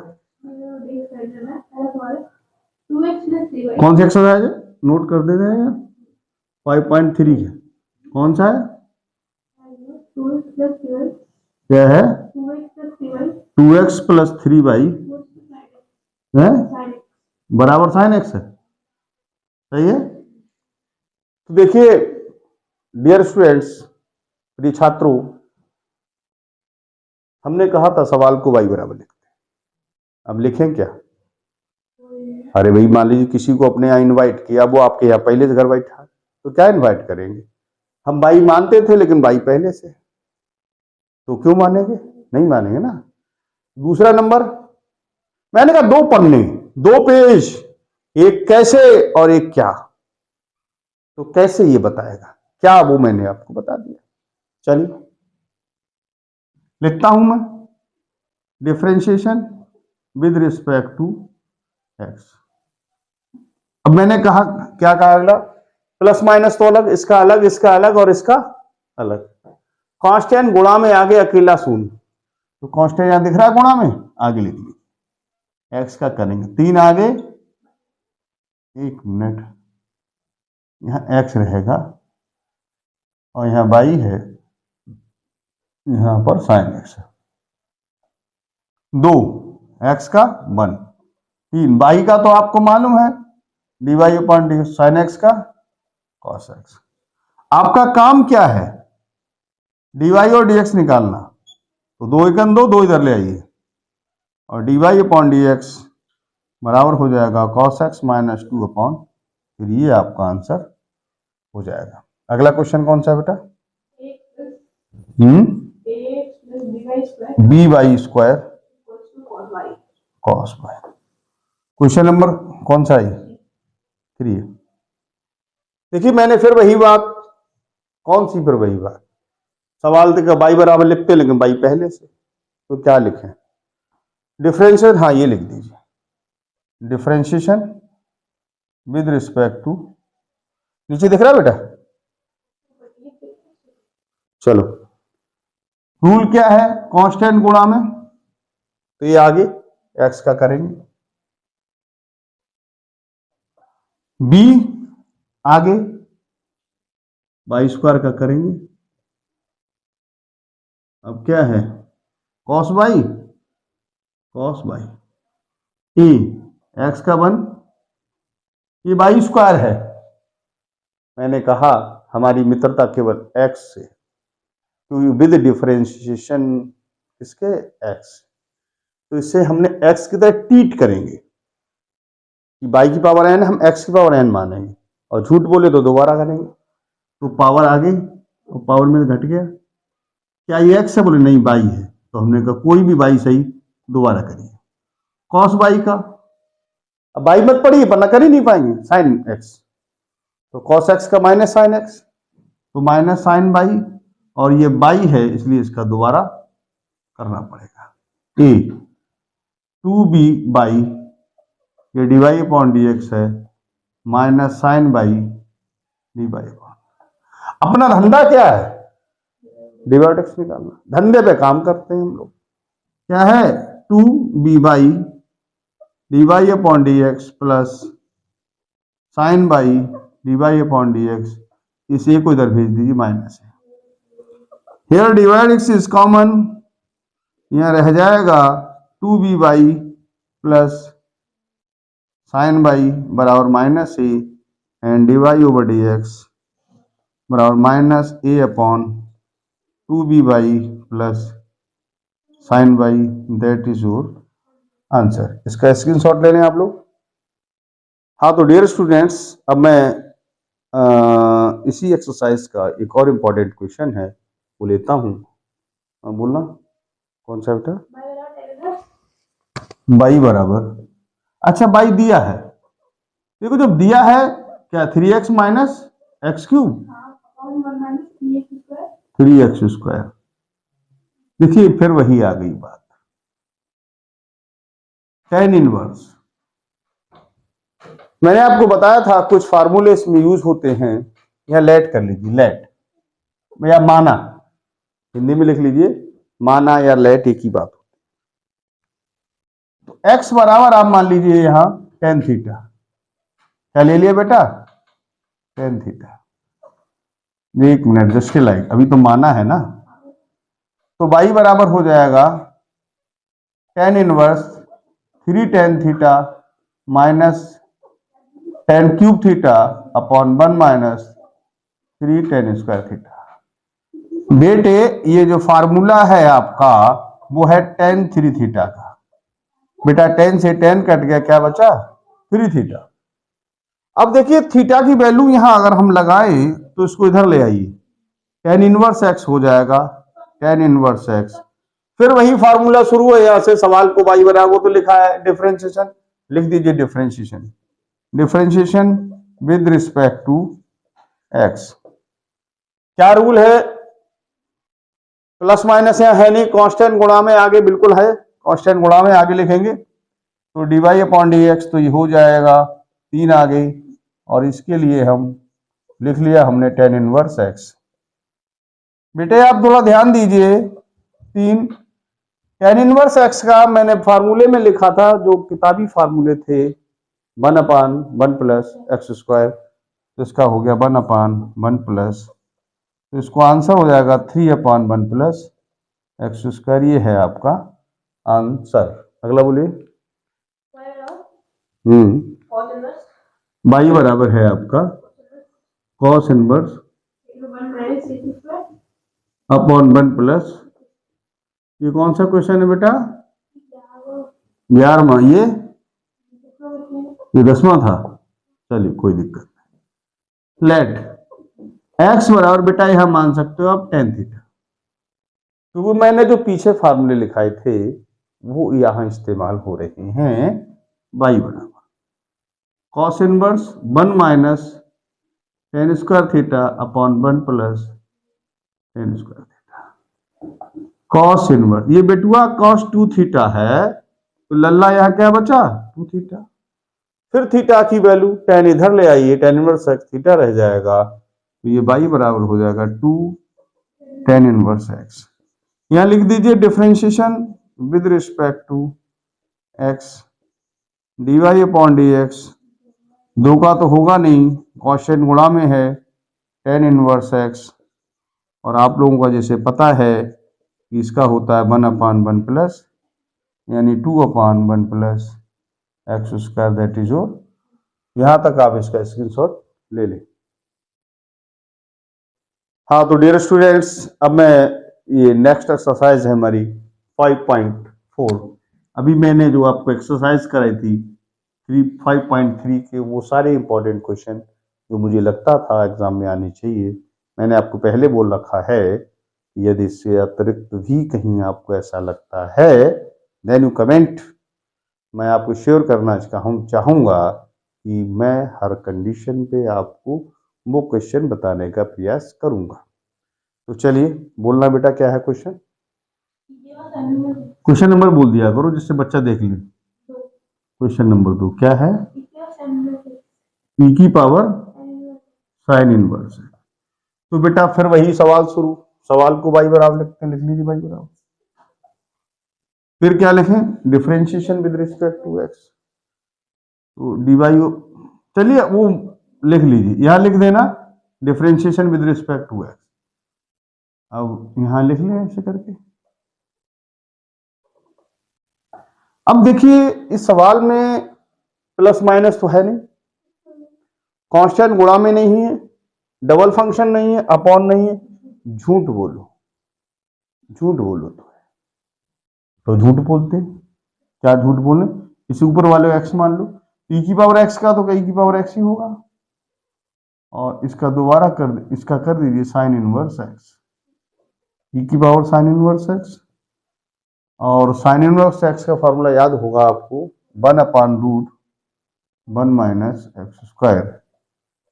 कौन सी एक्सरसाइज है, नोट कर देते हैं। 5.3 है, कौन सा है? क्या है? 2x प्लस 3y है बराबर साइन एक्स है, सही है। तो देखिए डियर स्टूडेंट्स, प्रिय छात्रों, हमने कहा था सवाल को y बराबर लिखते हैं। अब लिखें क्या? अरे भाई मान लीजिए किसी को अपने यहाँ इनवाइट किया, वो आपके यहाँ पहले से घर बैठा, तो क्या इनवाइट करेंगे? हम भाई मानते थे लेकिन भाई पहले से, तो क्यों मानेंगे? नहीं मानेंगे ना। दूसरा नंबर, मैंने कहा 2 पन्ने 2 पेज, एक कैसे और एक क्या, तो कैसे ये बताएगा क्या, वो मैंने आपको बता दिया। चलिए लिखता हूं मैं differentiation with respect to x. अब मैंने कहा क्या कहा अगला, प्लस माइनस तो अलग, इसका अलग, इसका अलग और इसका अलग। कांस्टेंट गुणा में आगे अकेला शून्य, तो कांस्टेंट यहां दिख रहा है गुणा में, आगे लिख लीजिए एक्स का करेंगे 3 आगे, 1 मिनट, यहां एक्स रहेगा और यहां बाई है, यहां पर साइन एक्स है, 2 एक्स का 1, 3 बाई का तो आपको मालूम है dy upon D sine x का कॉस एक्स। आपका काम क्या है dy और dx निकालना, तो 2 एकन 2, 2 इधर ले आइए और dy अपॉन dx बराबर हो जाएगा cos x माइनस 2 अपॉन, फिर ये आपका आंसर हो जाएगा। अगला क्वेश्चन कौन सा है बेटा, b y square cos y. Question number कौन सा है, 3 है। देखिए मैंने फिर वही बात, कौन सी फिर वही बात, सवाल तक बाई बराबर लिखते लेकिन बाई पहले से, तो क्या लिखें डिफरेंशिएशन, हाँ ये लिख दीजिए डिफरेंशिएशन विद रिस्पेक्ट टू, नीचे दिख रहा है बेटा, चलो रूल क्या है कांस्टेंट गुणा में, तो ये आगे एक्स का करेंगे, बी आगे वाई स्क्वायर का करेंगे, अब क्या है cos by, cos by A x का 1, ये बाई स्क्वायर है, मैंने कहा हमारी मित्रता केवल एक्स से, तो विद डिफरेंशिएशन इसके एक्स, तो इससे हमने एक्स की तरह ट्रीट करेंगे कि बाई की पावर एन हम एक्स की पावर एन मानेंगे, और झूठ बोले तो दोबारा करेंगे, तो पावर आ गई और पावर में घट गया, क्या ये एक्स है, बोले नहीं बाई है, तो हमने कहा कोई भी बाई सही, दोबारा करिए कॉस बाई का, अब बाई मत पढ़िए वरना कर ही नहीं पाएंगे, साइन एक्स, तो कॉस एक्स का माइनस साइन एक्स, तो माइनस साइन बाई, और ये बाई है इसलिए इसका दोबारा करना पड़ेगा, ए 2b बाई ये dy अपॉन dx है minus sine by d y upon, अपना धंधा क्या है डिवाइडेक्स निकालना, धंधे पे काम करते हैं हम लोग, क्या है 2b by d y upon d x plus sine by d y upon d x, इस ए को इधर भेज दीजिए माइनस है, here divide x is common, यहां रह जाएगा 2b by plus sine by बराबर minus A and d y over d x बराबर minus A upon 2b by plus sine by, that is your answer. इसका screenshot ले लें आप लोग। हाँ तो डियर स्टूडेंट्स, अब मैं इसी एक्सरसाइज का एक और इम्पॉर्टेंट क्वेश्चन है वो लेता हूँ, बोलना कौन सा बेटा, बाई बराबर, अच्छा बाई दिया है, देखो जब दिया है क्या 3x minus x cube 3x square, देखिए फिर वही आ गई बात tan इनवर्स, मैंने आपको बताया था कुछ फार्मूले इसमें यूज होते हैं, यह लेट कर लीजिए, लेट या माना, हिंदी में लिख लीजिए माना या लेट एक ही बात, तो x बराबर आप मान लीजिए यहां tan थीटा, क्या ले लिया बेटा tan थीटा, एक मिनट जस्ट लाइक अभी तो माना है ना, तो बाई बराबर हो जाएगा tan inverse 3 tan theta minus tan cube theta upon 1 minus 3 tan square theta. बेटे ये जो फार्मूला है आपका वो है tan 3 थीटा का, बेटा tan से tan कट गया, क्या बचा 3 थीटा। अब देखिए थीटा की वैल्यू यहां अगर हम लगाएं तो इसको इधर ले आइए, tan इनवर्स x हो जाएगा tan इनवर्स x, फिर वही फार्मूला शुरू है, यहां से सवाल को y बराबर तो लिखा है डिफरेंशिएशन, लिख दीजिए differentiation, differentiation with respect to x, क्या रूल है प्लस माइनस यहाँ है नहीं, कांस्टेंट गुणा में आगे बिल्कुल है, कांस्टेंट गुणा में आगे लिखेंगे तो dy अपॉन dx तो ये हो जाएगा 3 आगे, और इसके लिए हम लिख लिया हमने tan इनवर्स x। बेटे आप थोड़ा ध्यान दीजिए, 3 tan इनवर्स x का मैंने फार्मूले में लिखा था, जो किताबी फार्मूले थे 1/1 प्लस एक्स स्क्वायर, तो इसका हो गया 1/1 प्लस, तो इसको आंसर हो जाएगा 3/1 प्लस एक्स स्क्वायर। ये है आपका आंसर। अगला बोलिए। बाई बराबर है आपका कॉस इनवर्स अपॉन 1 प्लस, ये कौन सा क्वेश्चन है बेटा? 11वां। ये 10वां था। चलिए कोई दिक्कत नहीं। लेट एक्स बराबर बेटा यहां मान सकते हो आप tan थीटा। तो वो मैंने जो पीछे फार्मूले लिखाए थे वो यहां इस्तेमाल हो रहे हैं। बाई बराबर cos inverse 1 minus tan square theta upon 1 plus tan square theta. Cos inverse, ये बेटुआ कॉस 2 थीटा है, तो लल्ला यहां क्या बचा? 2 थीटा। फिर थीटा की वैल्यू tan इधर ले आइए, tan इनवर्स x थीटा रह जाएगा, तो ये बाई बराबर हो जाएगा 2 tan इनवर्स x। यहां लिख दीजिए differentiation with respect to x dy upon dx, दो का तो होगा नहीं, क्वेश्चन गुणा में है tan इनवर्स x, और आप लोगों का जैसे पता है कि इसका होता है 1/1 प्लस, यानी 2/1 plus x square, that is your. यहां तक आप इसका स्क्रीनशॉट ले लें। हाँ तो डियर स्टूडेंट्स, अब मैं ये नेक्स्ट एक्सरसाइज है हमारी 5.4। अभी मैंने जो आपको एक्सरसाइज कराई थी 5.3 के वो सारे इंपॉर्टेंट क्वेश्चन जो मुझे लगता था एग्जाम में आने चाहिए, मैंने आपको पहले बोल रखा है। यदि इससे अतिरिक्त भी कहीं आपको ऐसा लगता है देन यू कमेंट। मैं आपको श्योर करना चाहूँगा कि मैं हर कंडीशन पे आपको वो क्वेश्चन बताने का प्रयास करूँगा। तो चलिए बोलना बेटा, क्या है क्वेश्चन? क्वेश्चन नंबर बोल दिया करो जिससे बच्चा देख ले। क्वेश्चन नंबर 2 क्या है? e की पावर साइन इनवर्स है। तो बेटा फिर वही सवाल शुरू, सवाल को बाई बराबर लिखते हैं, लिख लीजिए बाई बराबर। फिर क्या लिखें? Differentiation with respect to x, तो डीवाई, चलिए वो लिख लीजिए, यहां लिख देना differentiation with respect to x. अब यहां लिख लें ऐसे करके। अब देखिए इस सवाल में प्लस माइनस तो है नहीं, कांस्टेंट गुणा में नहीं है, डबल फंक्शन नहीं है, अपॉन नहीं है। झूठ बोलो, झूठ बोलो तो झूठ बोलते हैं। क्या झूठ बोले? इसे ऊपर वाले एक्स मान लो, e की पावर एक्स का तो e की पावर एक्स ही होगा, और इसका दोबारा इसका कर दीजिए साइन इनवर्स एक्स, e की पावर साइन इनवर्स एक्स। और साइन इनवर्स एक्स का फॉर्मूला याद होगा आपको, 1/√1 माइनस एक्स स्क्वायर,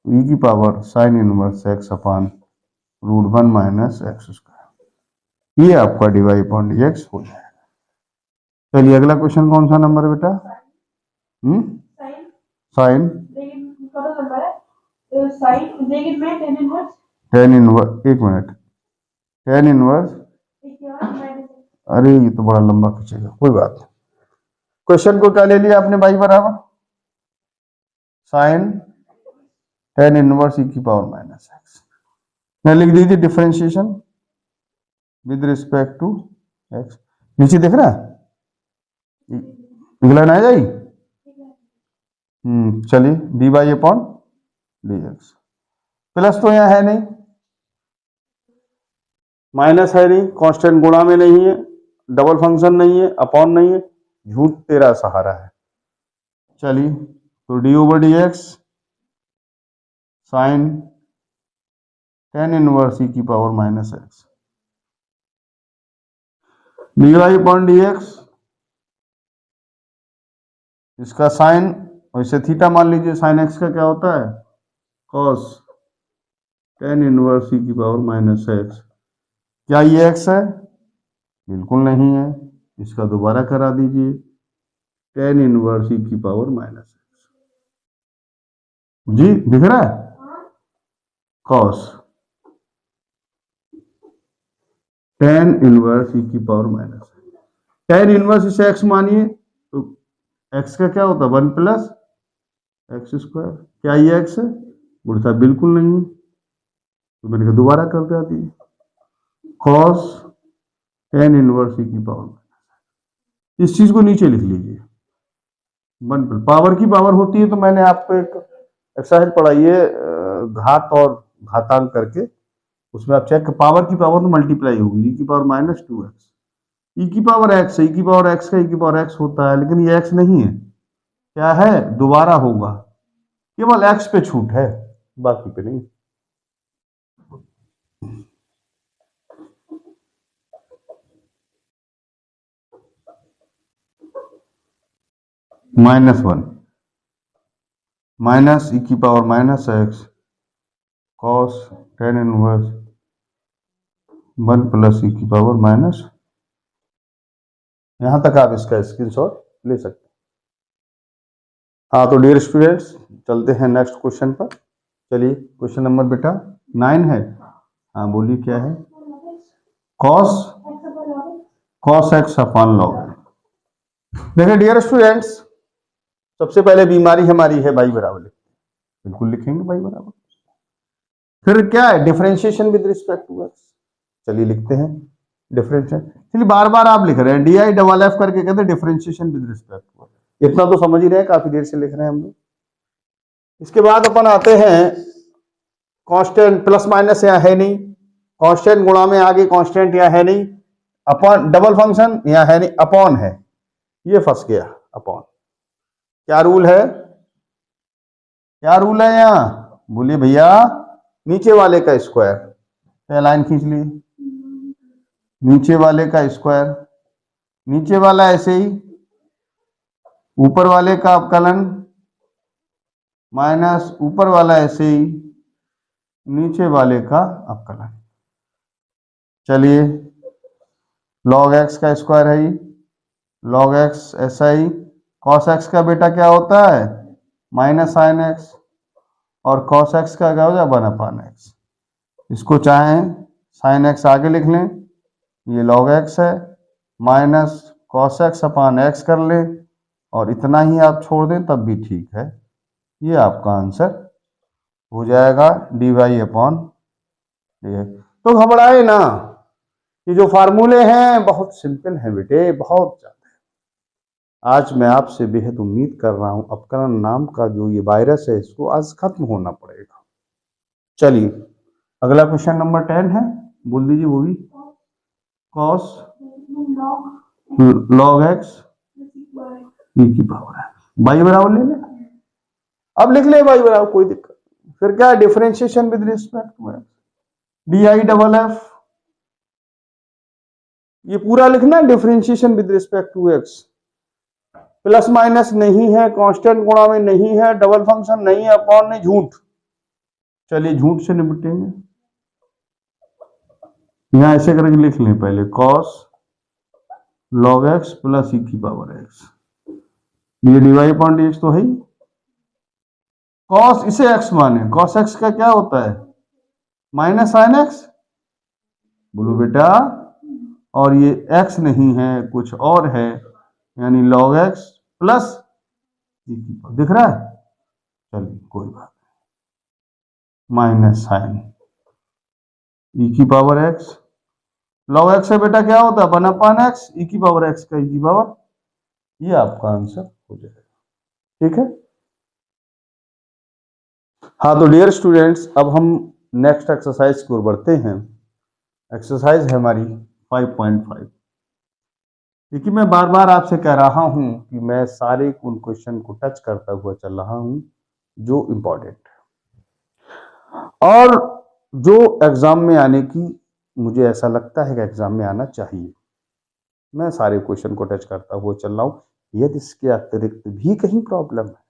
e की power sine inverse x upon √1 minus x square. ये आपका डिवाइड अपॉन dx हो जाएगा। चलिए अगला क्वेश्चन कौन सा नंबर है बेटा? साइन टेन इनवर्स, एक मिनट, टेन इनवर्स, अरे ये तो बड़ा लंबा खींचेगा, कोई बात नहीं। क्वेश्चन को क्या ले लिया आपने? बाई बराबर साइन टेन इनवर्स e की पावर माइनस एक्स। यहाँ लिख दीजिए differentiation with respect to x. नीचे देख रहा है, इंग्लैंड आ जाएगी। चलिए d y upon d x. Plus तो यहाँ है नहीं, माइनस है नहीं, कांस्टेंट गुणा में नहीं है, डबल फंक्शन नहीं है, अपॉन नहीं है, झूठ तेरा सहारा है। चलिए तो d over d x sine tan inverse e की power minus x, d y upon d x, इसका साइन वैसे थीटा मान लीजिए, साइन एक्स का क्या होता है? कॉस टेन इनवर्स ई की पावर माइनस एक्स, क्या ये x है? बिल्कुल नहीं है। इसका दोबारा करा दीजिए, tan इनवर्स e की पावर माइनस एक्स। जी दिख रहा है? cos tan इनवर्स e की पावर माइनस, tan इनवर्स इसे x मानिए तो x का क्या होता है? 1 प्लस एक्स स्क्वायर। क्या ये x है? बोले साहब बिल्कुल नहीं है। तो मैंने कहा दोबारा कर दिया दीजिए, cos tan इनवर्स e की पावर। इस चीज को नीचे लिख लीजिए, 1 पावर की पावर होती है तो मैंने आपको एक एक्सरसाइज पढ़ाई है घात और घातांक करके, उसमें आप चेक, पावर की पावर तो मल्टीप्लाई होगी, e की पावर माइनस 2x, e की पावर x, e की पावर x का e की पावर x होता है, लेकिन ये x नहीं है। क्या है? दोबारा होगा, केवल x पे छूट है, बाकी पे नहीं। -1 माइनस e की power minus x cos tan inverse 1 plus e की पावर माइनस। यहां तक आप इसका स्क्रीनशॉट ले सकते हैं। हाँ तो डियर स्टूडेंट्स, चलते हैं नेक्स्ट क्वेश्चन पर। चलिए क्वेश्चन नंबर बेटा 9 है। हाँ बोलिए क्या है? cos x upon log। देखिए डियर स्टूडेंट्स, सबसे पहले बीमारी हमारी है बाई बराबर, बिल्कुल लिखेंगे बाई बराबर। फिर क्या है? Differentiation with respect to x. चलिए लिखते हैं डिफरेंशिएशन। चलिए बार बार आप लिख रहे हैं डी आई डबल एफ करके, कहते हैं differentiation with respect to x. इतना तो समझ ही रहे हैं, काफी देर से लिख रहे हैं हम लोग। इसके बाद अपन आते हैं कांस्टेंट, प्लस माइनस यहाँ है नहीं, कांस्टेंट गुणा में आगे कांस्टेंट यहाँ है नहीं, अपॉन डबल फंक्शन यहाँ है नहीं, अपॉन है, ये फंस गया अपॉन। क्या रूल है? क्या रूल है यहाँ? बोलिए भैया, नीचे वाले का स्क्वायर, लाइन खींच ली, नीचे वाले का स्क्वायर, नीचे वाला ऐसे ही, ऊपर वाले का अवकलन माइनस ऊपर वाला ऐसे ही, नीचे वाले का अवकलन। चलिए log x का स्क्वायर है, log x ऐसा ही, cos x का बेटा क्या होता है? माइनस साइन एक्स, और cos x का क्या हो जाए? 1 अपॉन x। इसको चाहें साइन एक्स आगे लिख लें, ये log x है, minus cos x upon x कर ले, और इतना ही आप छोड़ दें तब भी ठीक है। ये आपका आंसर हो जाएगा dy अपॉन dx। तो घबराए ना, ये जो फार्मूले हैं बहुत सिंपल हैं बेटे, बहुत ज्यादा। आज मैं आपसे बेहद उम्मीद कर रहा हूं अपकरण नाम का जो ये वायरस है, इसको आज खत्म होना पड़ेगा। चलिए अगला क्वेश्चन नंबर 10 है, बोल दीजिए वो भी। cos log x e की पावर है, बाई बराबर ले ले, अब लिख ले बाई बराबर, कोई दिक्कत। फिर क्या है? Differentiation with respect to x, d i double f, ये पूरा लिखना, differentiation with respect to x. Plus minus नहीं है, कांस्टेंट गुणा में नहीं है, डबल फंक्शन नहीं है, अपॉन नहीं, झूठ। चलिए झूठ से निपटेंगे, यहां ऐसे करके लिख लें पहले, cos log x plus e की पावर x, ये डिवाइड अपॉन dx तो है ही। cos इसे x माने, cos x का क्या होता है? माइनस साइन x, बोलो बेटा, और ये x नहीं है कुछ और है, यानी log x प्लस e की पावर, दिख रहा है? चलिए कोई बात नहीं, माइनस साइन e की पावर x, log x से बेटा क्या होता है? 1 अपॉन x, e की पावर x का e की पावर, ये आपका आंसर हो जाएगा। ठीक है, हाँ तो डियर स्टूडेंट्स, अब हम नेक्स्ट एक्सरसाइज की ओर बढ़ते हैं। एक्सरसाइज है हमारी 5.5। देखिए मैं बार बार आपसे कह रहा हूं कि मैं सारे उन क्वेश्चन को टच करता हुआ चल रहा हूं जो इंपॉर्टेंट है, और जो एग्जाम में आने की मुझे ऐसा लगता है कि एग्जाम में आना चाहिए, मैं सारे क्वेश्चन को टच करता हुआ चल रहा हूं। यदि इसके अतिरिक्त भी कहीं प्रॉब्लम है,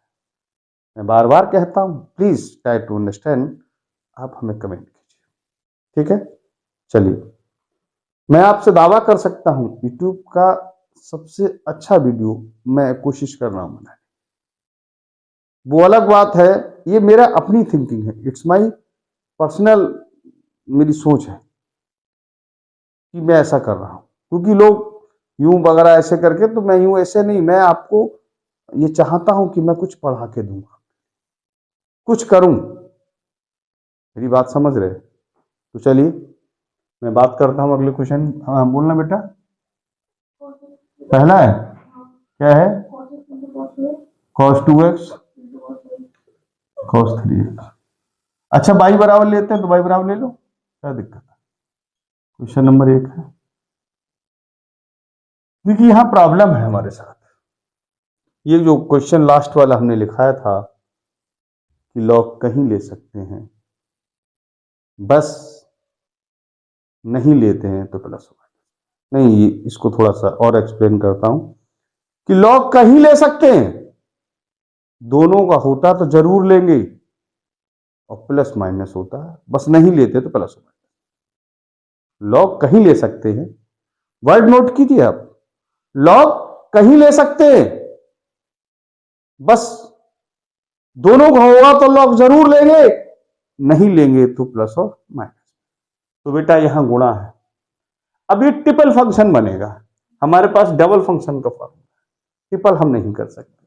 मैं बार बार कहता हूं, प्लीज ट्राई टू अंडरस्टैंड, आप हमें कमेंट कीजिए। ठीक है, चलिए मैं आपसे दावा कर सकता हूं यूट्यूब का सबसे अच्छा वीडियो मैं कोशिश कर रहा हूं बनाने। वो अलग बात है, ये मेरा अपनी थिंकिंग है, इट्स माय पर्सनल, मेरी सोच है कि मैं ऐसा कर रहा हूं, क्योंकि लोग यूं वगैरह ऐसे करके, तो मैं यूं ऐसे नहीं, मैं आपको ये चाहता हूं कि मैं कुछ पढ़ा के दूंगा, कुछ करूं। मेरी बात समझ रहे? तो चलिए मैं बात करता हूं अगले क्वेश्चन। हाँ बोलना बेटा। पहला है, क्या है? cos 2x cos 3x। अच्छा बाई बराबर लेते हैं तो बाई बराबर ले लो, क्या दिक्कत है? क्वेश्चन नंबर 1 है। देखिए यहां प्रॉब्लम है हमारे साथ, ये जो क्वेश्चन लास्ट वाला हमने लिखाया था कि लॉग कहीं ले सकते हैं, बस नहीं लेते हैं तो प्लस होगा। नहीं, इसको थोड़ा सा और एक्सप्लेन करता हूं कि लॉग कहीं ले सकते हैं, दोनों का होता तो जरूर लेंगे, और प्लस माइनस होता है, बस नहीं लेते तो प्लस होगा। लॉग कहीं ले सकते हैं, वर्ड नोट कीजिए आप, लॉग कहीं ले सकते हैं, बस दोनों का होगा तो लॉग जरूर लेंगे, नहीं लेंगे तो प्लस और माइनस। तो बेटा यहां गुणा है। अब ये ट्रिपल फंक्शन बनेगा, हमारे पास डबल फंक्शन का फॉर्मूला, ट्रिपल हम नहीं कर सकते।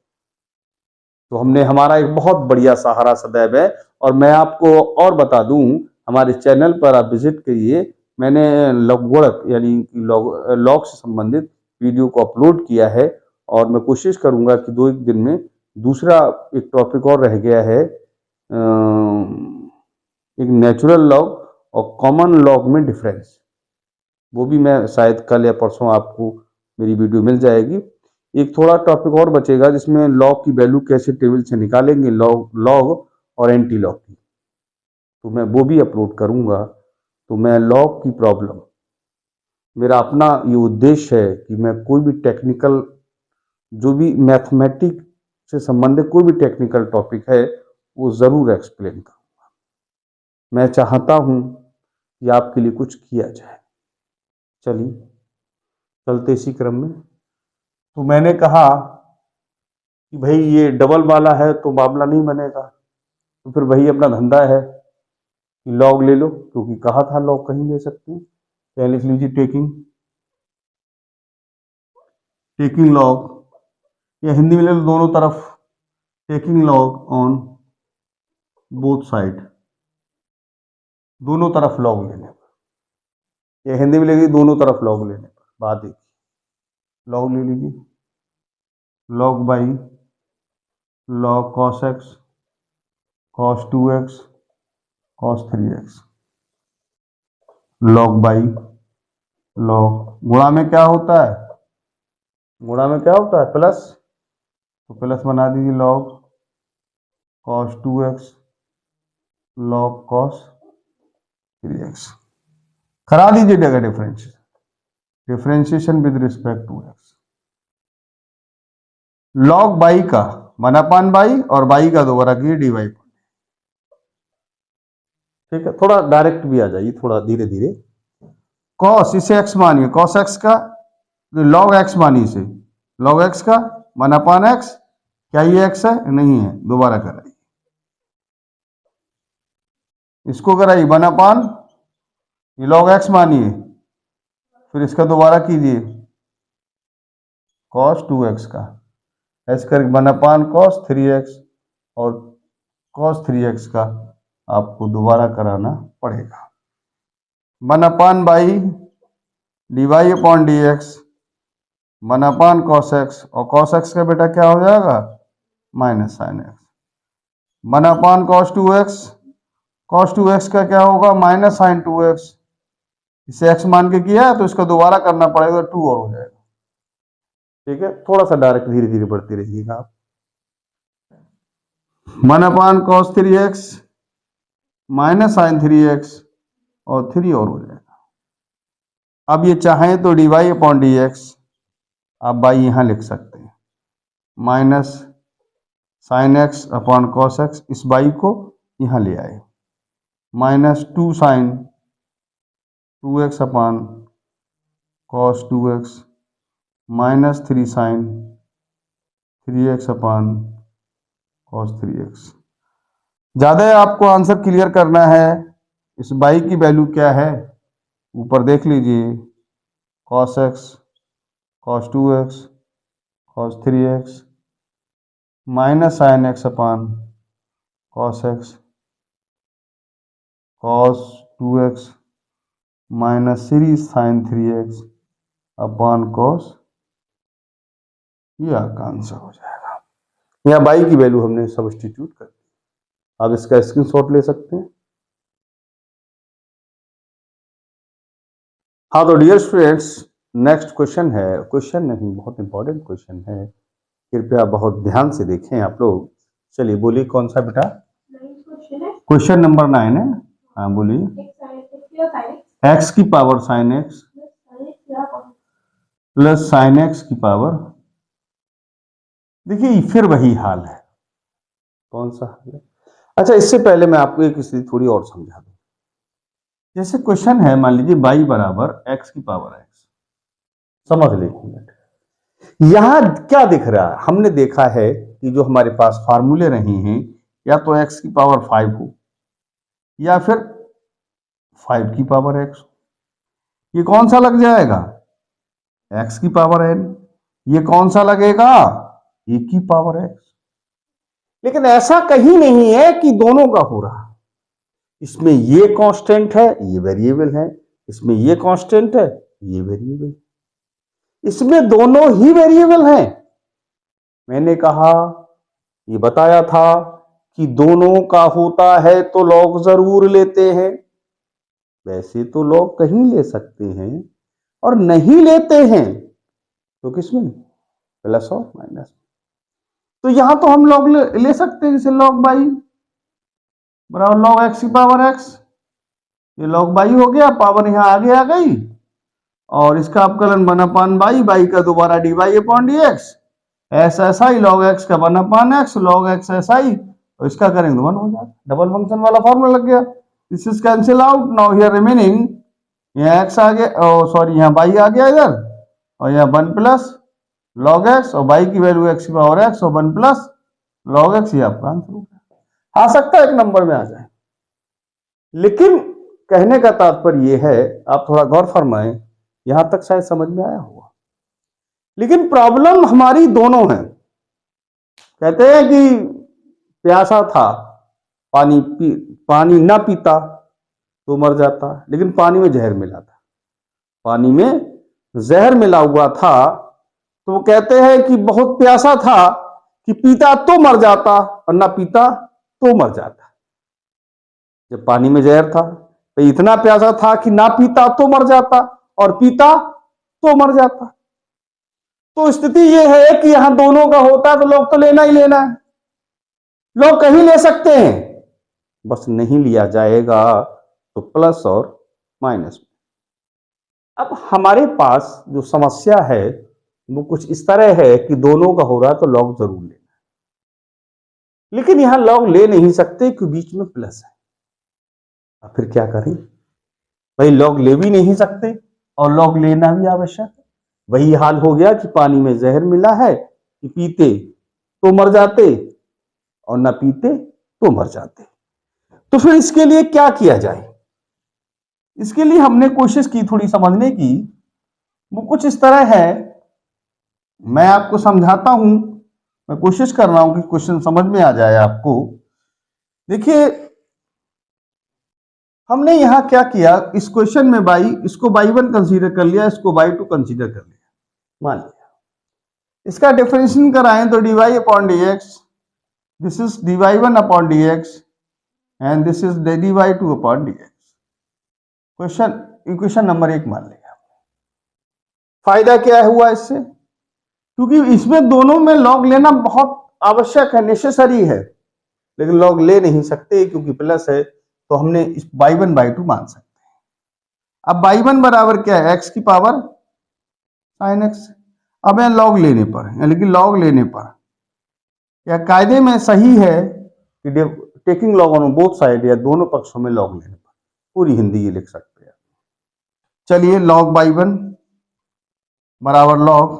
तो हमने, हमारा एक बहुत बढ़िया सहारा सदैव है, और मैं आपको और बता दूं, हमारे चैनल पर आप विजिट करिए, मैंने लॉगगुणक यानी लॉग से संबंधित वीडियो को अपलोड किया है, और मैं कोशिश करूंगा कि 2-1 दिन में दूसरा एक टॉपिक और रह गया है, एक नेचुरल लॉग और कॉमन लॉग में डिफरेंस, वो भी मैं शायद कल या परसों आपको मेरी वीडियो मिल जाएगी। एक थोड़ा टॉपिक और बचेगा जिसमें लॉग की वैल्यू कैसे टेबल से निकालेंगे, लॉग और एंटी लॉग की, तो मैं वो भी अपलोड करूंगा। तो मैं लॉग की प्रॉब्लम, मेरा अपना ये उद्देश्य है कि मैं कोई भी टेक्निकल, जो भी मैथमेटिक्स से संबंधित कोई भी टेक्निकल टॉपिक है वो जरूर एक्सप्लेन करूंगा। मैं चाहता हूं कि आपके लिए कुछ किया जाए। चलिए चलते इसी क्रम में, तो मैंने कहा कि भाई ये डबल वाला है तो मामला नहीं बनेगा, तो फिर वही अपना धंधा है कि लॉग ले लो, क्योंकि कहा था लॉग कहीं ले सकते हैं। तो लिख लीजिए टेकिंग लॉग, या हिंदी में ले लो दोनों तरफ, taking log on both side, दोनों तरफ लॉग लेने पर, या हिंदी में लेगी दोनों तरफ लॉग लेने पर, बात एक, लॉग ले लीजिए, log by log cos x cos 2x cos 3x, log by log, गुणा में क्या होता है, गुणा में क्या होता है प्लस, तो प्लस बना दीजिए log cos 2x log cos 3x, करा दीजिए जगह differentiation with respect to x, log y का 1/, और बाई का दोबारा की dy। ठीक है, थोड़ा डायरेक्ट भी आ जाइए, थोड़ा धीरे धीरे। कॉस, इसे x मानिए, कॉस x का, लॉग x मानिए इसे, लॉग x का 1/x, क्या ये x है? नहीं है, दोबारा कराइए, इसको कराइए 1/, ये लॉग x मानिए, फिर इसका दोबारा कीजिए cos 2x का, ऐसे करके 1/, cos 3x, और cos 3x का आपको दोबारा कराना पड़ेगा, 1/, dy/dx, 1/cos x, और cos x का बेटा क्या हो जाएगा? Minus sine x, 1/cos 2x, cos 2x का क्या होगा? माइनस साइन 2x, इसे x मान के किया है तो इसका दोबारा करना पड़ेगा, 2 और हो जाएगा। ठीक है, थोड़ा सा डायरेक्ट धीरे धीरे बढ़ते रहिएगा आप। 1/cos 3x minus sign 3x, और 3 और हो जाएगा। अब ये चाहें तो dy/dx आप बाई यहां लिख सकते हैं, minus sine x upon cos x, इस बाई को यहां ले आए, -2 sine 2x upon cos 2x minus 3 sine 3x upon cos 3x। ज़्यादा आपको आंसर क्लियर करना है, इस बाई की वैल्यू क्या है ऊपर देख लीजिए, cos x cos 2x cos 3x minus sine x upon cos x cos 2x minus 3 sine 3x upon cos, ये आपका आंसर हो जाएगा। यहाँ बाई की वैल्यू हमने सब्स्टिट्यूट कर दी। आप इसका स्क्रीनशॉट ले सकते हैं। हाँ तो डियर स्टूडेंट्स, नेक्स्ट क्वेश्चन है, क्वेश्चन नहीं बहुत इंपॉर्टेंट क्वेश्चन है, कृपया बहुत ध्यान से देखें आप लोग। चलिए बोलिए कौन सा बेटा, क्वेश्चन नंबर 9 है। हाँ बोलिए। x की power sign x plus sign x की पावर, देखिए फिर वही हाल है। कौन सा हाल है? अच्छा इससे पहले मैं आपको एक स्थिति थोड़ी और समझा दूं। जैसे क्वेश्चन है, मान लीजिए y बराबर x की पावर x, समझ लीजिए यहां क्या दिख रहा है। हमने देखा है कि जो हमारे पास फार्मूले रहे हैं, या तो x की पावर 5 हो या फिर 5 की पावर x। ये कौन सा लग जाएगा, x की पावर n। ये कौन सा लगेगा, a की पावर x। लेकिन ऐसा कहीं नहीं है कि दोनों का हो रहा। इसमें ये कांस्टेंट है, ये वेरिएबल है, इसमें ये कांस्टेंट है, ये वेरिएबल, इसमें दोनों ही वेरिएबल हैं। मैंने कहा, ये बताया था कि दोनों का होता है तो लॉग जरूर लेते हैं। वैसे तो लॉग कहीं ले सकते हैं और नहीं लेते हैं तो किसमें, प्लस और माइनस। तो यहां तो हम लॉग ले सकते हैं, जैसे लॉग बाई बराबर लॉग एक्स की पावर एक्स, ये लॉग बाई हो गया, पावर यहां आगे आ गई, और इसका अपकलन 1 बाई, बाई का दोबारा D y upon d x, S S I log x का 1 x log x S I, और इसका करेंगे तो 1 हो जाता, डबल फंक्शन वाला फॉर्मूला लग गया। This is cancel out, now here remaining, यहाँ एक्स आ गया, सॉरी यहाँ बाई आ गया इधर, और यहाँ 1 प्लस लॉग एक्स, और बाई की वैल्यू एक्स की पावर एक्स और 1 प्लस लॉग एक्स, ये आपका आंसर हो गया। आ सकता है एक नंबर में आ जाए, लेकिन कहने का तात्पर्य यह है, आप थोड़ा गौर फरमाएं, यहां तक शायद समझ में आया होगा। लेकिन प्रॉब्लम हमारी दोनों है। कहते हैं कि प्यासा था, पानी ना पीता तो मर जाता, लेकिन पानी में जहर मिला था, पानी में जहर मिला हुआ था, तो वो कहते हैं कि बहुत प्यासा था कि पीता तो मर जाता और ना पीता तो मर जाता। जब पानी में जहर था तो इतना प्यासा था कि ना पीता तो मर जाता और पीता तो मर जाता। तो स्थिति यह है कि यहां दोनों का होता तो लोग तो लेना ही लेना है, लोग कहीं ले सकते हैं, बस नहीं लिया जाएगा तो प्लस और माइनस में। अब हमारे पास जो समस्या है वो कुछ इस तरह है कि दोनों का हो रहा तो लॉग जरूर लेना, लेकिन यहां लॉग ले नहीं सकते क्योंकि बीच में प्लस है। अब फिर क्या करें भाई, लॉग ले भी नहीं सकते और लॉग लेना भी आवश्यक है। वही हाल हो गया कि पानी में जहर मिला है कि पीते तो मर जाते और ना पीते तो मर जाते। तो फिर इसके लिए क्या किया जाए, इसके लिए हमने कोशिश की थोड़ी समझने की। वो कुछ इस तरह है, मैं आपको समझाता हूं, मैं कोशिश कर रहा हूं कि क्वेश्चन समझ में आ जाए आपको। देखिए हमने यहां क्या किया, इस क्वेश्चन में बाई, इसको बाई 1 कंसीडर कर लिया, इसको बाई 2 कंसीडर कर लिया। मान लिया इसका डिफरेंशिएशन कराएं तो dy upon dx, this is dy1 upon dx and this is dy2 upon dx। Question equation number 1 मान लिया। फायदा क्या हुआ इससे, क्योंकि इसमें दोनों में लॉग लेना बहुत आवश्यक है, नेसेसरी है, लेकिन लॉग ले नहीं सकते क्योंकि प्लस है, तो हमने इस बाई 1 बाई 2 मान सकते हैं। अब बाई 1 बराबर क्या है, एक्स की पावर साइन एक्स। अब यहां लॉग लेने पर, यानी कि लॉग लेने पर या कायदे में सही है कि taking log on both side, या दोनों पक्षों में लॉग लेने पर, पूरी हिंदी ये लिख सकते हैं। चलिए लॉग बाई 1 बराबर लॉग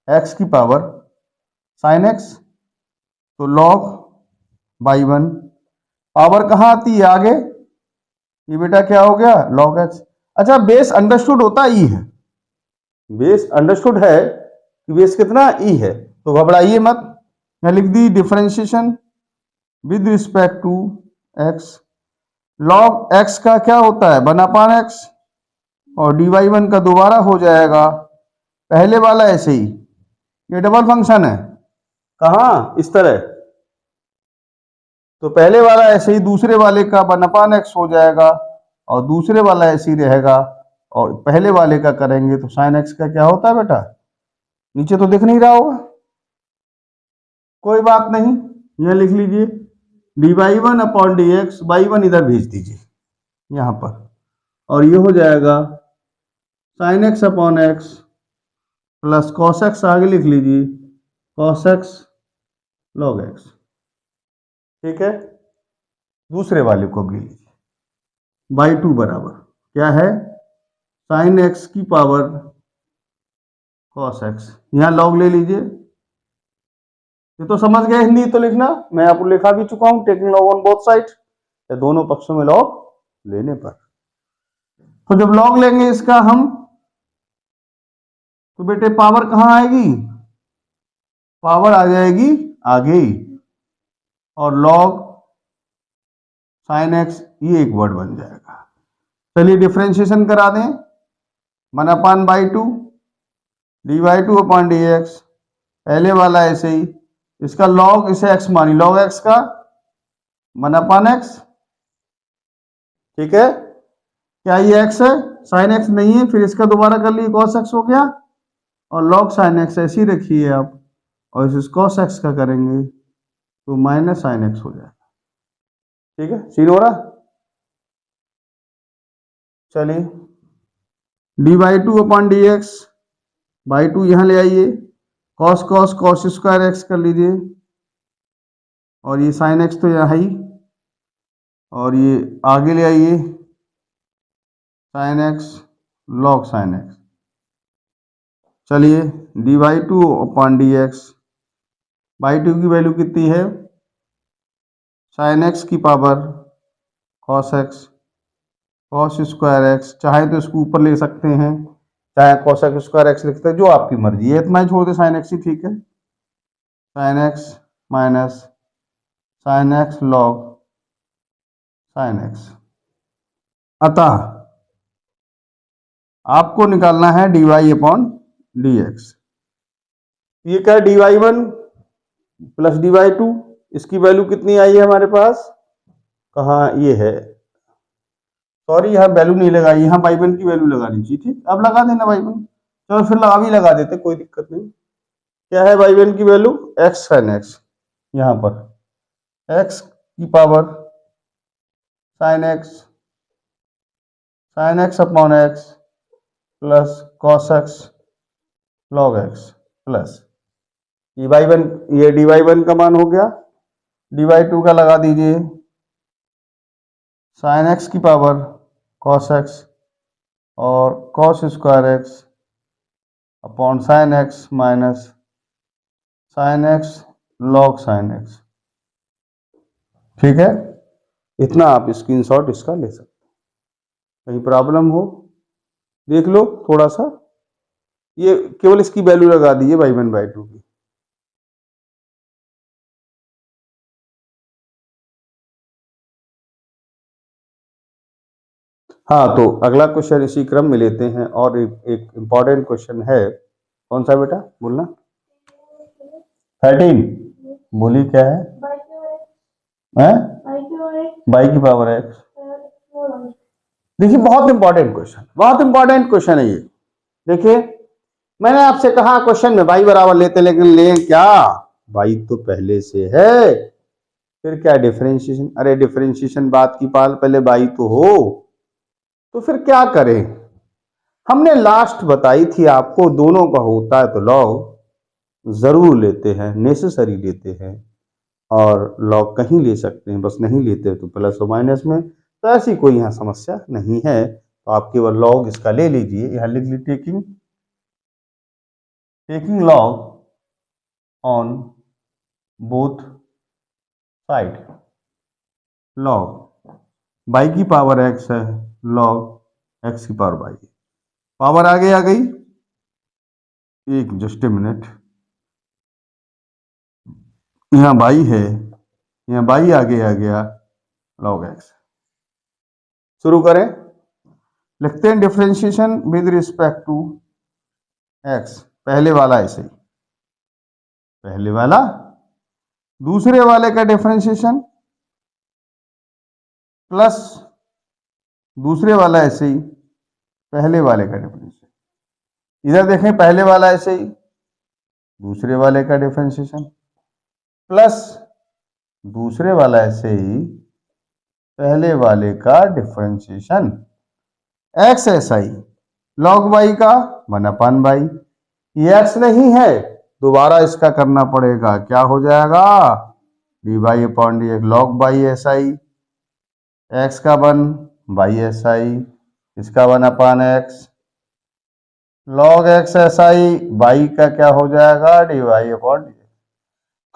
एक्स की पावर साइन एक्स, तो लॉग बाई वन, पावर कहाँ आती है आगे, ये बेटा क्या हो गया लॉग एक्स। अच्छा बेस अंडरस्टूड होता ई है, बेस अंडरस्टूड है कि बेस कितना ई है, तो घबराइए मत। मैं लिख दी differentiation with respect to x, log x का क्या होता है 1/x, और dy वन का दोबारा हो जाएगा पहले वाला ऐसे ही, ये डबल फंक्शन है कहाँ इस तरह, तो पहले वाला ऐसे ही दूसरे वाले का 1/x हो जाएगा, और दूसरे वाला ऐसे ही रहेगा, और पहले वाले का करेंगे तो साइन एक्स का क्या होता है बेटा, नीचे तो दिख नहीं रहा होगा, कोई बात नहीं, यह लिख लीजिए dy1/dx, y1 इधर भेज दीजिए यहां पर, और ये हो जाएगा sign x/x plus cos x, आगे लिख लीजिए कॉस एक्स लॉग एक्स। ठीक है, दूसरे वाले को भी ले लीजिए बाई टू बराबर क्या है साइन एक्स की पावर कॉस एक्स, यहां लॉग ले लीजिए, ये तो समझ गए, हिंदी तो लिखना मैं आपको लिखा भी चुका हूं, taking log on both side, दोनों पक्षों में लॉग लेने पर। तो जब लॉग लेंगे इसका हम, तो बेटे पावर कहां आएगी, पावर आ जाएगी आगे, और लॉग साइन एक्स ये एक वर्ड बन जाएगा। चलिए डिफरेंशिएशन करा दें, 1/2 dy2/dx, पहले वाला ऐसे ही, इसका लॉग इसे x मानी, लॉग x का 1/x, ठीक है, क्या ये x है, साइन x नहीं है, फिर इसका दोबारा कर लिए cos x हो गया, और लॉग साइन x ऐसी रखिए आप, और इस cos x का करेंगे तो माइनस साइन x हो जाएगा। ठीक है, सीन हो रहा, चलिए dy2/dx, बाई टू यहां ले आइए, cos cos cos square x कर लीजिए, और ये साइन x तो यहाँ ही, और ये आगे ले आइए sine x log sine x, चलिए dy2/dx, बाई टू की वैल्यू कितनी है साइन x की power cos x cos square x, चाहे तो इसको ऊपर ले सकते हैं, चाहे cos स्क्वायर x लिखते हैं, जो आपकी मर्जी है, इतना ही छोड़ दे साइन x ही ठीक है, sine x minus sine x log sine x, अतः आपको निकालना है dy/dx, ये क्या है dy1 प्लस dy2, इसकी वैल्यू कितनी आई है हमारे पास, कहाँ ये है, सॉरी यहाँ वैल्यू नहीं लगाई, यहाँ y1 की वैल्यू लगानी चाहिए, ठीक, अब लगा देना y1, चलो फिर अभी लगा देते कोई दिक्कत नहीं, क्या है y1 की वैल्यू x sin x, यहाँ पर x की power sin x/x plus cos x log x plus y1, ये dy1 का मान हो गया, dy2 का लगा दीजिए sin x की पावर cos x और cos square x upon sin x minus sin x log sin x। ठीक है, इतना आप स्क्रीनशॉट इसका ले सकते हैं, कहीं प्रॉब्लम हो देख लो थोड़ा सा, ये केवल इसकी वैल्यू लगा दीजिए y1/2 की। हाँ, तो अगला क्वेश्चन इसी क्रम में लेते हैं, और एक इंपॉर्टेंट क्वेश्चन है, कौन सा बेटा बोलना, 13 बोली क्या है, बाई की पावर x, देखिए बहुत इंपॉर्टेंट क्वेश्चन, बहुत इंपॉर्टेंट क्वेश्चन है ये। देखिए मैंने आपसे कहा क्वेश्चन में y बराबर लेते, लेकिन लें क्या, y तो पहले से है, फिर क्या डिफरेंशिएशन, अरे डिफरेंशिएशन बात की पाल, पहले y तो हो, तो फिर क्या करें, हमने लास्ट बताई थी आपको, दोनों का होता है तो लॉग जरूर लेते हैं, नेसेसरी लेते हैं, और लॉग कहीं ले सकते हैं, बस नहीं लेते तो प्लस और माइनस में, तो ऐसी कोई यहाँ समस्या नहीं है, तो आप केवल लॉग इसका ले लीजिए, यहाँ लिख ली taking taking log on both side, log y की पावर एक्स है, लॉग एक्स की पावर बाई, पावर आगे आ गई, एक जस्ट ए मिनट, यहाँ बाई है, यहाँ बाई आगे आ गया, लॉग एक्स। शुरू करें, लिखते हैं differentiation with respect to x, पहले वाला ऐसे ही, पहले वाला, दूसरे वाले का डिफरेंशिएशन प्लस दूसरे वाला ऐसे ही, पहले वाले का डिफरेंशिएशन। इधर देखें, पहले वाला ऐसे ही, दूसरे वाले का डिफरेंशिएशन प्लस दूसरे वाला ऐसे ही, पहले वाले का डिफरेंशिएशन। एक्स ऐसा ही, लॉग बाई का 1/बाई, ये एक्स नहीं है, दोबारा इसका करना पड़ेगा, क्या हो जाएगा, D y upon d x, log by ऐसा ही, एक्स का 1 बाई ऐसा ही, इसका 1/एक्स, लॉग एक्स ऐसा ही, बाई का क्या हो जाएगा, डी वाई अपॉन डी।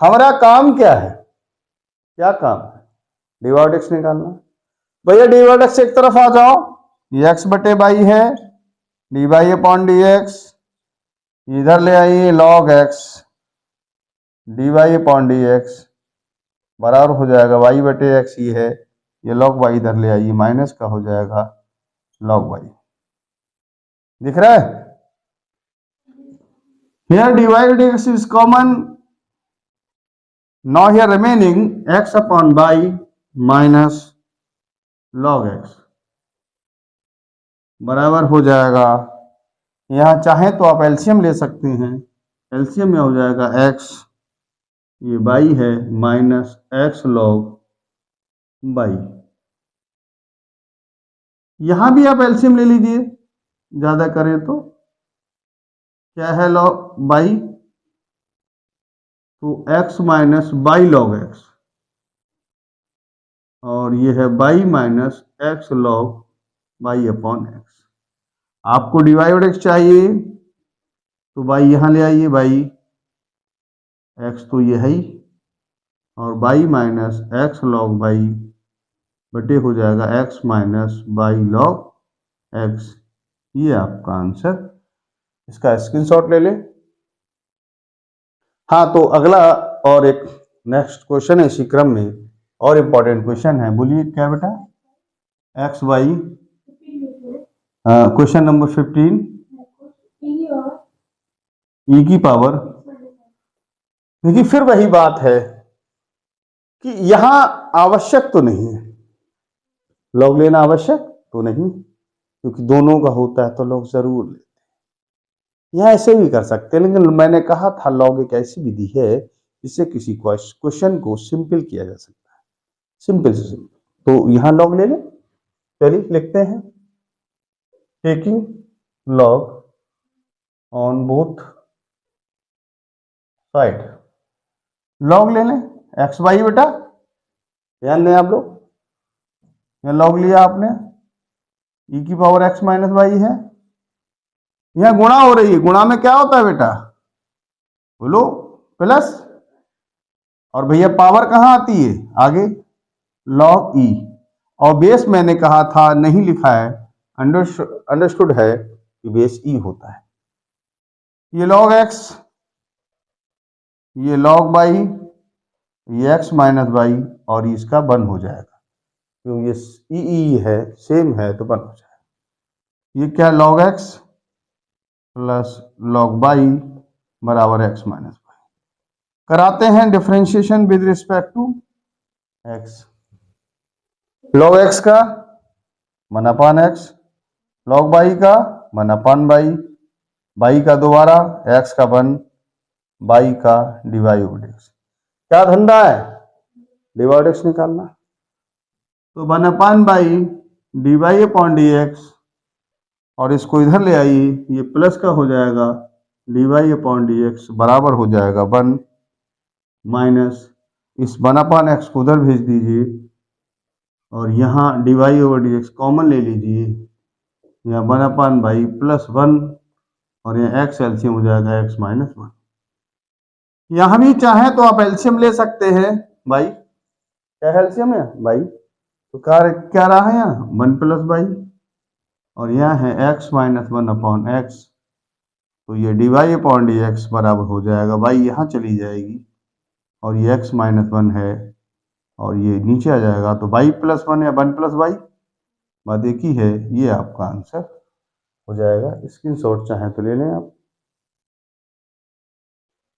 हमारा काम क्या है, क्या काम है, डिवाइड एक्स निकालना। भैया डिवाइड एक्स एक तरफ आ जाओ, ये एक्स बटे बाई है, d y upon d x, इधर ले आइए log x d y upon d x बराबर हो जाएगा वाई बटे एक्स, ही है, ये लॉग वाई इधर ले आइए, माइनस का हो जाएगा लॉग वाई, दिख रहा है। Here divide x is common, now here remaining x upon by minus log x बराबर हो जाएगा, यहां चाहे तो आप एलसीएम ले सकते हैं, एलसीएम में हो जाएगा एक्स, ये बाई है, माइनस एक्स लॉग बाई, यहां भी आप एलसीएम ले लीजिए, ज्यादा करें तो क्या है लॉग बाई, तो x minus by log x, और ये है by minus x log by upon x. आपको डिवाइड एक्स चाहिए तो बाई यहां ले आइए, बाई एक्स तो ये है ही, और by minus x log by बटे हो जाएगा x minus by log x, ये आपका आंसर। इसका स्क्रीनशॉट ले लें। हाँ, तो अगला और एक नेक्स्ट क्वेश्चन है इसी क्रम में, और इम्पोर्टेंट क्वेश्चन है, बोलिए क्या बेटा, एक्स वाई, क्वेश्चन नंबर 15, ई की पावर। देखिए फिर वही बात है कि यहां आवश्यक तो नहीं है लॉग लेना, आवश्यक तो नहीं, क्योंकि दोनों का होता है तो लॉग जरूर लेते हैं। यहां ऐसे भी कर सकते हैं, लेकिन मैंने कहा था लॉग एक ऐसी विधि है जिससे किसी क्वेश्चन को सिंपल किया जा सकता है, सिंपल से सिंपल, तो यहां लॉग ले लें। चलिए लिखते हैं, taking log on both side, log ले लें एक्स वाई, बेटा ध्यान दें आप लोग, यहां लॉग लिया आपने, ई की पावर एक्स माइनस वाई है, यहां गुणा हो रही है, गुणा में क्या होता है बेटा, बोलो, प्लस, और भैया पावर कहां आती है, आगे लॉग ई, और बेस मैंने कहा था नहीं लिखा है, अंडरस्टूड है कि बेस ई होता है, ये लॉग एक्स, ये लॉग बाई, ये एक्स माइनस बाई, और इसका 1 हो जाएगा, क्योंकि ये ई है, सेम है तो 1 हो जाएगा। ये क्या, log x plus log y बराबर एक्स माइनस बाई। कराते हैं differentiation with respect to x, log x का 1/एक्स, लॉग बाई का 1/बाई, बाई का दोबारा, एक्स का 1, बाई का डिवाइड ओवर एक्स। क्या धंधा है, डिवाइड एक्स निकालना, तो 1/बाई d y upon d x, और इसको इधर ले आइए, ये प्लस का हो जाएगा d y upon d x बराबर हो जाएगा 1, माइनस इस 1/एक्स को उधर भेज दीजिए, और यहाँ d y over d x common ले लीजिए, यहाँ 1/बाई प्लस 1 और ये x एलसीएम हो जाएगा x माइनस 1। यहां भी चाहे तो आप एलसीएम ले सकते हैं भाई, क्या एलसीएम है भाई, तो क्या रहा है यहाँ 1 प्लस बाई, और यहाँ है x माइनस 1 अपॉन एक्स, तो ये d y upon d x बराबर हो जाएगा बाई यहाँ चली जाएगी, और ये x माइनस 1 है और ये नीचे आ जाएगा, तो बाई प्लस 1 या 1 प्लस बाई, बात एक ही है। ये आपका आंसर हो जाएगा। स्क्रीनशॉट चाहे तो ले लें आप।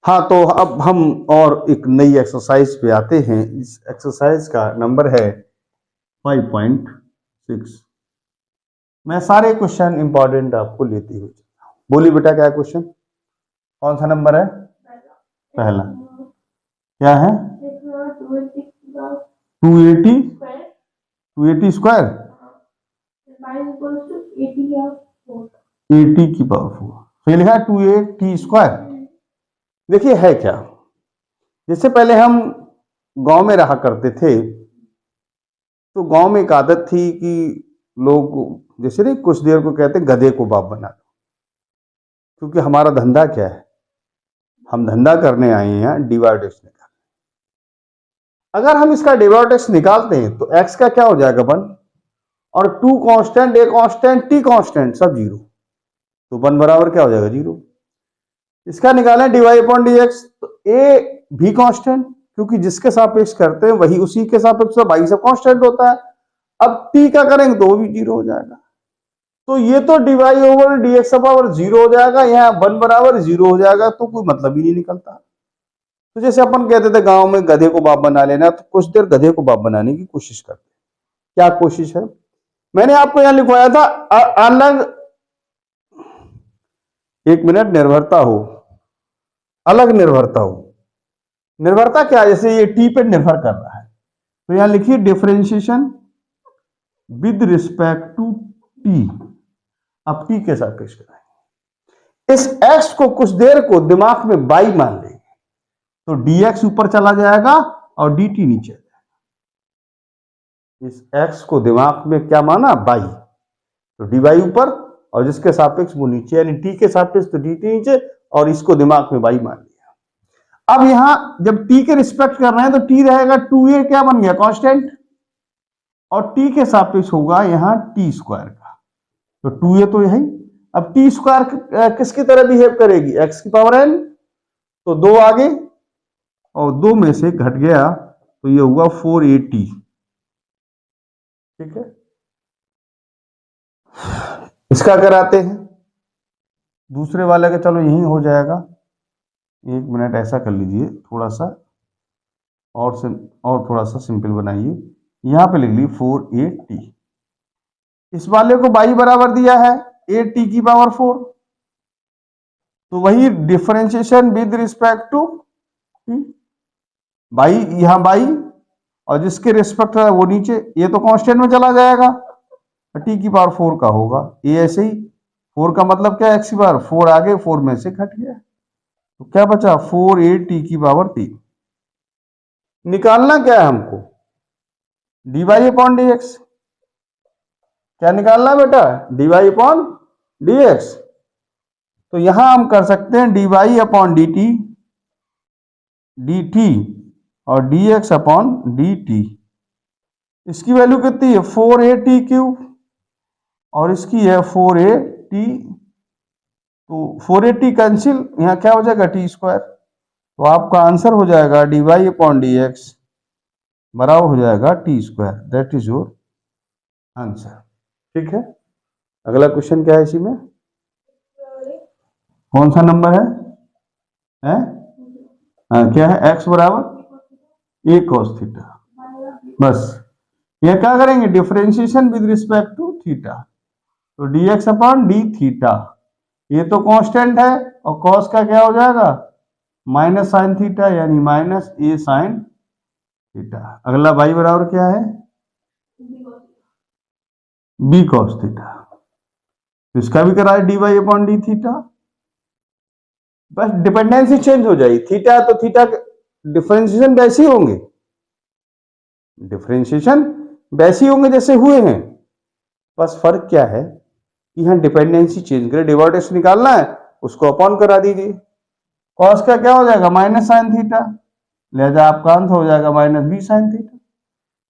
हाँ, तो अब हम और एक नई एक्सरसाइज पे आते हैं। इस एक्सरसाइज का नंबर है 5.6। मैं सारे क्वेश्चन इंपॉर्टेंट आपको लेती हुई, बोली बेटा क्या क्वेश्चन, कौन सा नंबर है, पहला क्या है 280 स्क्वायर, 80 की पावर 4, तो ये लिखा है 280 स्क्वायर। देखिए है क्या, जैसे पहले हम गांव में रहा करते थे, तो गांव में एक आदत थी कि लोग जैसे नहीं कुछ देर को कहते गधे को बाप बना दो, क्योंकि हमारा धंधा क्या है, हम धंधा करने आए हैं यहाँ डिवाइड एक्स निकाल। अगर हम इसका डिवाइड एक्स निकालते हैं तो एक्स का क्या हो जाएगा 1, और 2 constant, a constant, T constant, सब 0, तो 1 बराबर क्या हो जाएगा 0। इसका निकालें dy अपॉन डी एक्स, तो ए भी कांस्टेंट, क्योंकि जिसके सापेक्ष करते हैं वही उसी के सापेक्ष बाकी सब कांस्टेंट होता है। अब टी का करेंगे तो भी 0 हो जाएगा, तो ये तो dy over d x power 0 हो जाएगा, यहाँ 1 बराबर 0 हो जाएगा, तो कोई मतलब ही नहीं निकलता। तो जैसे अपन कहते थे गांव में गधे को बाप बना लेना, तो कुछ देर गधे को बाप बनाने की कोशिश करते। क्या कोशिश है, मैंने आपको यहां लिखवाया था अलग, एक मिनट, निर्भरता हो, अलग निर्भरता हो। निर्भरता क्या है, जैसे ये टी पे निर्भर कर रहा है, तो यहां लिखिए differentiation with respect to t. अब टी के सापेक्ष कराएंगे, इस x को कुछ देर को दिमाग में बाई मान लेंगे, तो dx ऊपर चला जाएगा और dt नीचे आ जाएगा। इस x को दिमाग में क्या माना बाई, तो dy ऊपर और जिसके सापेक्ष वो नीचे, यानी t के सापेक्ष तो dt नीचे, और इसको दिमाग में बाई मान लिया। अब यहां जब t के रिस्पेक्ट कर रहे हैं तो t रहेगा 2a, क्या बन गया कांस्टेंट, और t के सापेक्ष होगा यहां t स्क्वायर का, तो 2a तो यही। अब t स्क्वायर किसकी तरह बिहेव करेगी, x की पावर n, तो 2 आगे और 2 में से घट गया, तो ये हुआ 480, ठीक है। इसका कराते हैं दूसरे वाले का, चलो यही हो जाएगा। एक मिनट ऐसा कर लीजिए, थोड़ा सा और थोड़ा सा सिंपल बनाइए। यहां पे लिख ली 480, इस वाले को बाई बराबर दिया है 8t की पावर 4, तो वही differentiation with respect two by, यहां बाई और जिसके रिस्पेक्ट है वो नीचे, ये तो कांस्टेंट में चला जाएगा, टी की पावर 4 का होगा, ये ऐसे ही 4 का मतलब क्या है, एक्स की पावर 4 आगे 4 में से घट गया, तो क्या बचा 4a t की पावर 3। निकालना क्या है हमको, dy अपॉन डी एक्स, क्या निकालना बेटा, dy अपॉन डी एक्स, तो यहां हम कर सकते हैं dy upon d T, dt और dx अपॉन dt। इसकी वैल्यू कितनी है 4a t क्यूब, और इसकी है 4a t, तो 4a t कैंसिल, यहाँ क्या हो जाएगा t स्क्वायर, तो आपका आंसर हो जाएगा dy अपॉन डी एक्स बराबर हो जाएगा t square, that is your answer, ठीक है। अगला क्वेश्चन क्या है इसी में, कौन सा नंबर है? क्या है, x बराबर a cos थीटा, बस ये क्या करेंगे differentiation with respect to theta, तो dx अपॉन डी थीटा, ये तो कांस्टेंट है, और cos का क्या हो जाएगा माइनस साइन थीटा, यानी माइनस a साइन थीटा। अगला y बराबर क्या है b cos थीटा, तो इसका भी कराए dy अपॉन डी थीटा, बस डिपेंडेंसी चेंज हो जाएगी, थीटा तो थीटा डिफरेंशिएशन वैसे ही होंगे, डिफरेंशिएशन वैसे ही होंगे जैसे हुए हैं, बस फर्क क्या है कि यहां डिपेंडेंसी चेंज करें, डिवाइड एक्स निकालना है उसको अपॉन करा दीजिए। कॉस का क्या हो जाएगा माइनस साइन थीटा, लिहाजा आपका आंसर हो जाएगा माइनस बी साइन थीटा।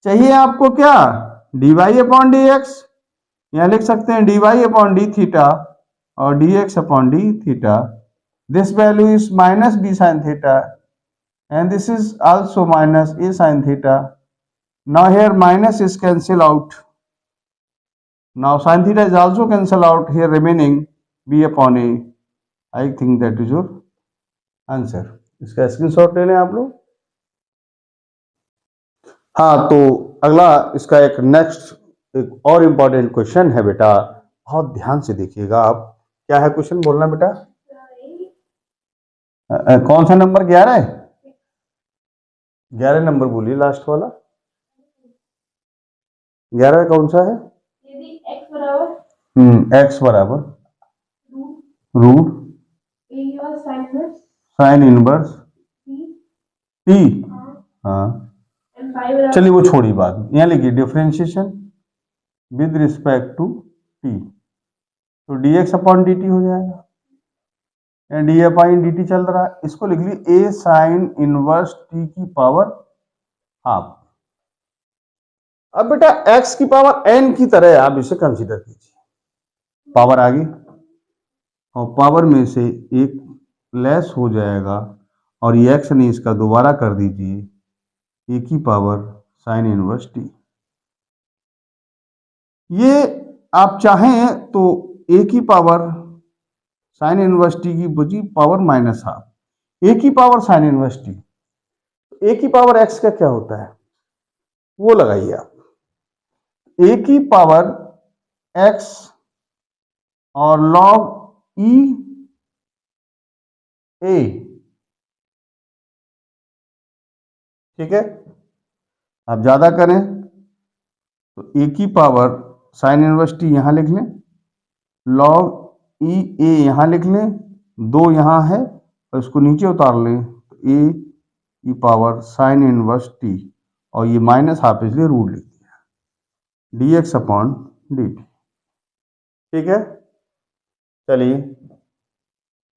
चाहिए आपको क्या, d y upon d x, यहाँ लिख सकते हैं d y upon d theta और d x upon d theta. This value is minus b sine theta and this is also minus a sin theta. Now here minus is cancel out. Now sin theta is also cancel out, here remaining b upon a. I think that is your answer. इसका screenshot ले लें आप लोग। हाँ, तो अगला इसका एक नेक्स्ट एक और इम्पोर्टेंट क्वेश्चन है बेटा, बहुत ध्यान से देखिएगा आप। क्या है क्वेश्चन, बोलना बेटा। कौन सा नंबर 11 है? 11 नंबर बोलिए, लास्ट वाला 11 कौन सा है? एक्स बराबर रूट साइन इनवर्स टी। हाँ, चलिए वो छोड़ी बात, यहाँ लिखिए differentiation with respect to t, तो d x upon d t हो जाएगा, डी अपॉन डी टी चल रहा है, इसको लिख लीजिए ए साइन इनवर्स टी की पावर हाफ। अब बेटा x की पावर n की तरह आप इसे कंसीडर कीजिए, पावर आ गई और पावर में से एक लेस हो जाएगा और ये x नहीं, इसका दोबारा कर दीजिए a की पावर साइन इनवर्स टी। ये आप चाहें तो a की पावर साइन इनवर्स टी की बची पावर माइनस हाफ, a की power sine inverse T, a की पावर x का क्या होता है वो लगाइए आप। a की पावर x और log e a, ठीक है। आप ज्यादा करें तो a की पावर साइन इनवर्स टी यहां लिख लें, log e a यहां लिख लें, 2 यहां है और इसको नीचे उतार लें तो a की पावर साइन इनवर्स टी और ये माइनस हाफ इसलिए रूट लिख दिया, d x upon d t, ठीक है। चलिए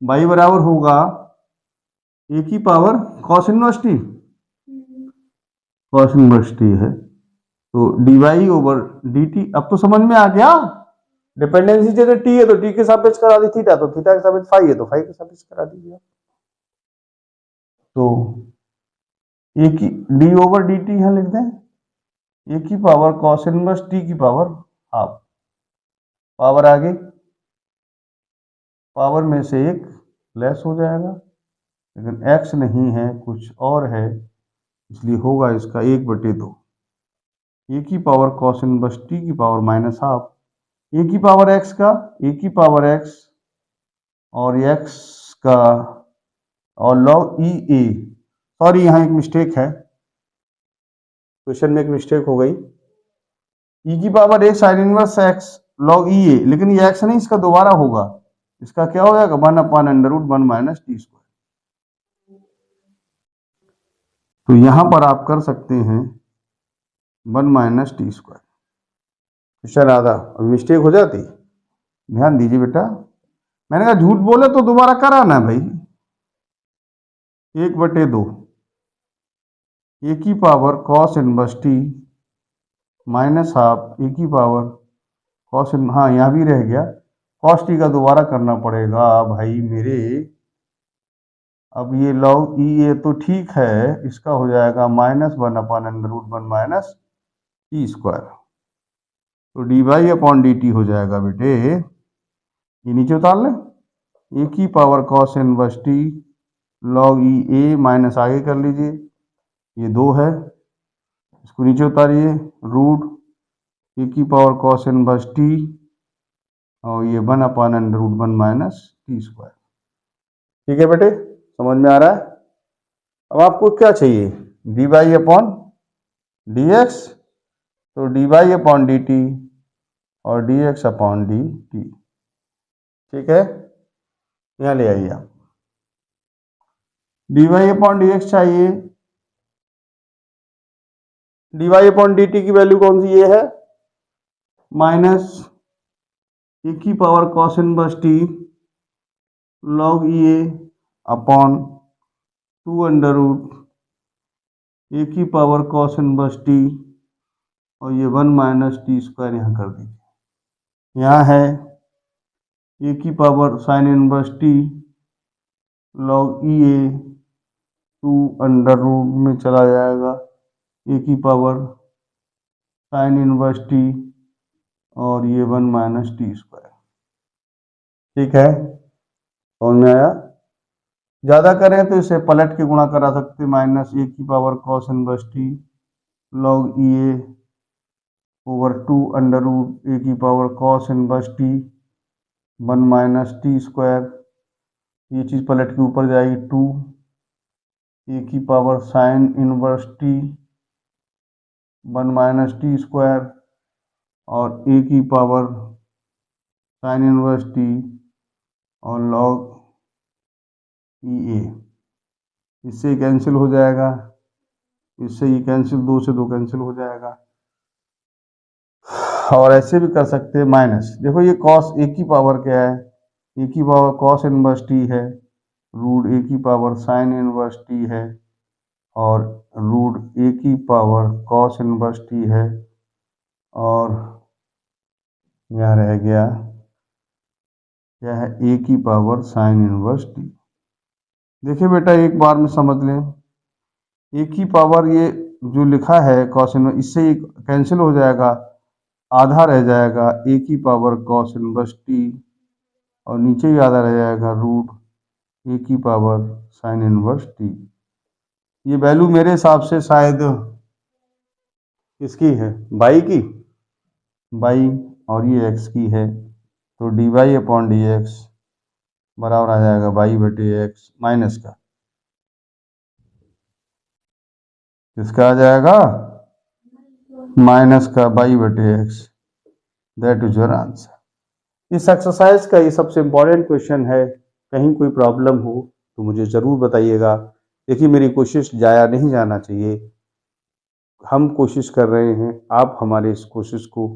y बराबर होगा a की power cos inverse t, cos inverse t है तो d y over d t. अब तो समझ में आ गया, डिपेंडेंसी जैसे टी है तो टी के सापेक्ष करा दी थीटा, तो थीटा के सापेक्ष फाई है तो फाई के सापेक्ष करा दीजिए। तो ए की डी ओवर डी टी यहां लिख दें, ए की पावर कॉस इनवर्स टी की पावर हाफ, पावर आ गई, पावर में से एक लेस हो जाएगा लेकिन x नहीं है कुछ और है इसलिए होगा इसका 1/2, ए की पावर कॉस इनवर्स टी की पावर माइनस हाफ, ए की पावर x का ए की पावर x और x का और log ई ए, सॉरी यहाँ एक मिस्टेक है, क्वेश्चन में एक मिस्टेक हो गई, e की पावर ए sine inverse x log e ए, लेकिन ये x नहीं इसका दोबारा होगा, इसका क्या हो जाएगा 1/√1 माइनस टी स्क्वायर। तो यहां पर आप कर सकते हैं 1 माइनस टी स्क्वायर, क्वेश्चन आधा मिस्टेक हो जाती, ध्यान दीजिए बेटा। मैंने कहा झूठ बोले तो दोबारा कराना भाई, 1/2 ए की power cos inverse t minus half a की पावर कॉस, हाँ यहाँ भी रह गया, कॉस टी का दोबारा करना पड़ेगा भाई मेरे। अब ये log ई ए तो ठीक है, इसका हो जाएगा -1/√1 माइनस टी स्क्वायर, तो d y upon d t हो जाएगा बेटे, ये नीचे उतार लें, ए की power cos inverse t log e a minus आगे कर लीजिए, ये 2 है, इसको नीचे उतारिए, रूट ए की पावर कॉस इनवर्स टी और ये 1/√1 माइनस टी स्क्वायर, ठीक है बेटे, समझ में आ रहा है। अब आपको क्या चाहिए, d y upon d x, तो d y upon d t और d x upon d t, ठीक है। यहाँ ले आइए आप, d y upon d x चाहिए, d y upon d t की वैल्यू कौन सी ये है माइनस ए की power cos inverse t log a upon 2 under root a की पावर कॉस इनवर्स टी, और ये 1 माइनस टी स्क्वायर यहाँ कर दीजिए। यहाँ है ए की power sine inverse t log e a 2 under root में चला जाएगा ए की पावर साइन इनवर्स टी, और ये 1 माइनस टी स्क्वायर। ठीक है, समझ में आया? ज्यादा करें तो इसे पलट के गुणा करा सकते, माइनस ए की power cos inverse t log e a over 2 under root a की power cos inverse t 1 minus t square. ये चीज पलट के ऊपर जाएगी, 2 ए की power sine inverse t 1 minus t square, और ए की पावर साइन इनवर्स टी और लॉग ई ए। इससे कैंसिल हो जाएगा, इससे ये कैंसिल, 2 से 2 कैंसिल हो जाएगा। और ऐसे भी कर सकते हैं माइनस, देखो ये कॉस ए की पावर क्या है, ए की पावर कॉस इनवर्स टी है, रूट ए की पावर साइन इनवर्स टी है, और रूट ए की पावर कॉस इनवर्स टी है, और यहाँ रह गया क्या है, ए की पावर साइन इनवर्स टी। देखिए बेटा एक बार में समझ लें, ए की पावर ये जो लिखा है कॉस इनवर्स, इससे कैंसिल हो जाएगा, आधा रह जाएगा ए की पावर कॉस इनवर्स टी, और नीचे ही आधा रह जाएगा रूट ए की पावर साइन इनवर्स टी। ये वैल्यू मेरे हिसाब से शायद किसकी है, बाई की, बाई, और ये एक्स की है, तो d y upon d x बराबर आ जाएगा बाई बटे एक्स माइनस का, किसका आ जाएगा, माइनस का बाई बटे x. That is your answer. इस एक्सरसाइज का ये सबसे इंपॉर्टेंट क्वेश्चन है। कहीं कोई प्रॉब्लम हो तो मुझे ज़रूर बताइएगा। देखिए मेरी कोशिश जाया नहीं जाना चाहिए, हम कोशिश कर रहे हैं, आप हमारे इस कोशिश को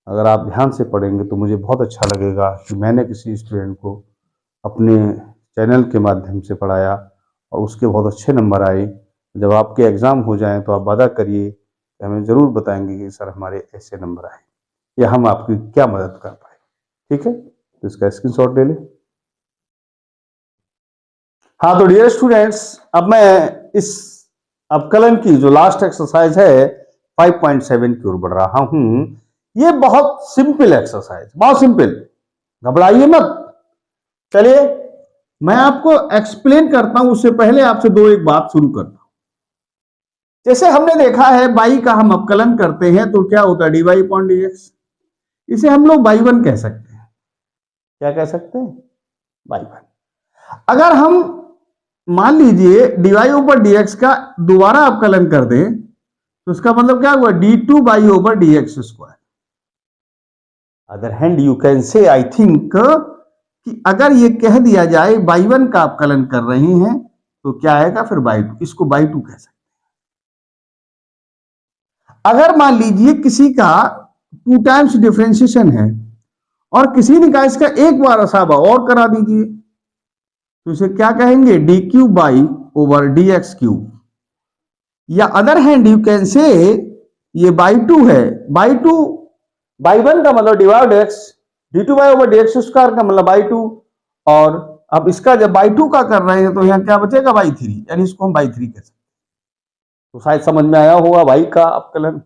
अगर आप ध्यान से पढ़ेंगे तो मुझे बहुत अच्छा लगेगा कि मैंने किसी स्टूडेंट को अपने चैनल के माध्यम से पढ़ाया और उसके बहुत अच्छे नंबर आए। जब आपके एग्ज़ाम हो जाएं तो आप वादा करिए कि हमें ज़रूर बताएंगे कि सर हमारे ऐसे नंबर आए, या हम आपकी क्या मदद कर पाए। ठीक है, तो इसका स्क्रीनशॉट ले लें। हाँ तो डियर स्टूडेंट्स, अब मैं इस अवकलन की जो लास्ट एक्सरसाइज है 5.7 की ओर बढ़ रहा हूं। ये बहुत सिंपल एक्सरसाइज, बहुत सिंपल, घबराइए मत। चलिए मैं आपको एक्सप्लेन करता हूं, उससे पहले आपसे एक बात शुरू करता हूं। जैसे हमने देखा है बाई का हम अवकलन करते हैं तो क्या होता है, d y upon d x. इसे हम लोग बाई वन कह सकते हैं। क्या कह सकते हैं, बाई वन। अगर हम मान लीजिए d y over d x का दोबारा अवकलन कर दें तो इसका मतलब क्या हुआ, D two y over d x square. Other hand you can से आई थिंक कि अगर ये कह दिया जाए बाई वन का अवकलन कर रहे हैं तो क्या आएगा फिर बाई टू, इसको बाई टू कह सकते हैं। अगर मान लीजिए किसी का 2 टाइम्स डिफरेंशिएशन है और किसी ने कहा इसका एक बार असाबा और करा दीजिए तो इसे क्या कहेंगे, d cube y over d x cube. या other hand you can say ये बाई टू है, बाई टू, बाई वन का मतलब divide x, d two y over d x square का मतलब बाई टू, और अब इसका जब बाई टू का कर रहे हैं तो यहाँ क्या बचेगा, बाई थ्री, यानी इसको हम बाई थ्री कह सकते हैं। तो शायद समझ में आया होगा बाई का अवकलन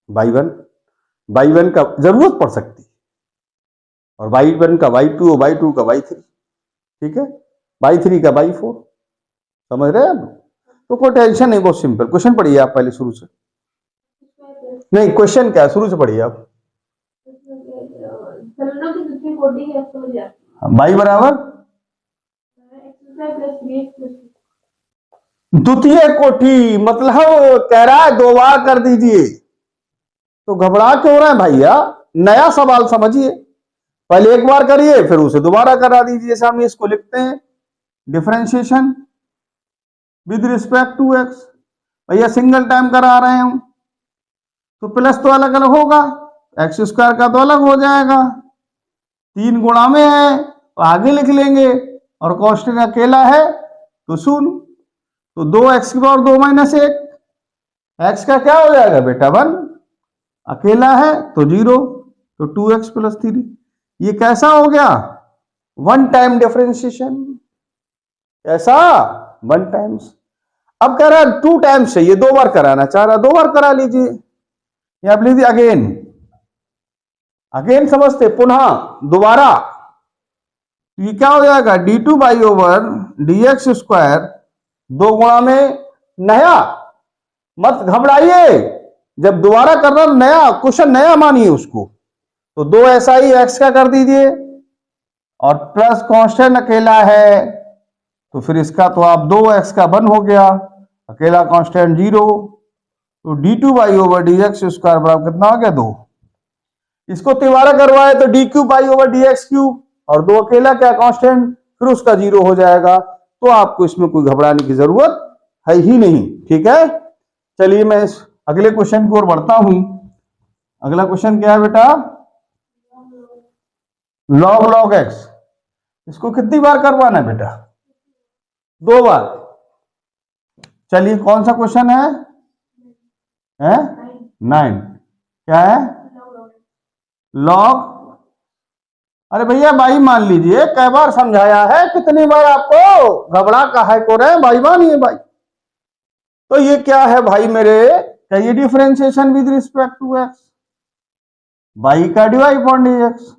बाई वन का जरूरत पड़ सकती है, और बाई वन का बाई टू, बाई टू का बाई थ्री, ठीक है, बाई थ्री का बाई फोर। समझ रहे हैं आप? तो कोई टेंशन नहीं, बहुत सिंपल। क्वेश्चन पढ़िए आप पहले शुरू से, नहीं क्वेश्चन क्या है, शुरू से पढ़िए आप। बाई बराबर द्वितीय कोटि, मतलब कह रहा है 2 बार कर दीजिए। तो घबरा क्यों रहे हैं भैया, नया सवाल समझिए। पहले एक बार करिए फिर उसे दोबारा करा दीजिए। जैसे हम इसको लिखते हैं differentiation with respect to x, भैया सिंगल टाइम करा रहे हूं तो प्लस तो अलग अलग होगा, एक्स स्क्वायर का तो अलग हो जाएगा, 3 गुणा में है तो आगे लिख लेंगे, और कांस्टेंट अकेला है तो 0, तो 2x की पावर 2 माइनस 1, x का क्या हो जाएगा बेटा 1, अकेला है तो 0, तो 2x प्लस 3। ये कैसा हो गया, वन टाइम डिफरेंशिएशन। कैसा, वन टाइम्स। अब कह रहा है 2 टाइम्स है, ये 2 बार कराना चाह रहा, 2 बार करा लीजिए। ये आप लीजिए अगेन, अगेन समझते, पुनः, दोबारा। ये क्या हो जाएगा, d2 y over dx square, 2 गुणा में नया, मत घबराइए, जब दोबारा करना नया क्वेश्चन, नया मानिए उसको। तो 2 ऐसा ही x का कर दीजिए, और प्लस कांस्टेंट अकेला है, तो फिर इसका तो आप 2x का 1 हो गया, अकेला कांस्टेंट 0, तो d2 y over dx square बराबर कितना हो गया 2। इसको तिवारा करवाए तो D cube y over d x cube, और 2 अकेला क्या कांस्टेंट, फिर उसका 0 हो जाएगा। तो आपको इसमें कोई घबराने की जरूरत है ही नहीं, ठीक है। चलिए मैं इस अगले क्वेश्चन की ओर बढ़ता हूं। अगला क्वेश्चन क्या है बेटा, लॉग लॉग एक्स। इसको कितनी बार करवाना है बेटा, 2 बार। चलिए कौन सा क्वेश्चन है, 9। क्या है, लॉग, अरे भैया भाई मान लीजिए, कई बार समझाया है, कितनी बार आपको घबरा का है को रहे भाई, मानिए भाई। तो ये क्या है भाई मेरे, ये differentiation with respect to x, y का डिवाइड अपॉन डी एक्स।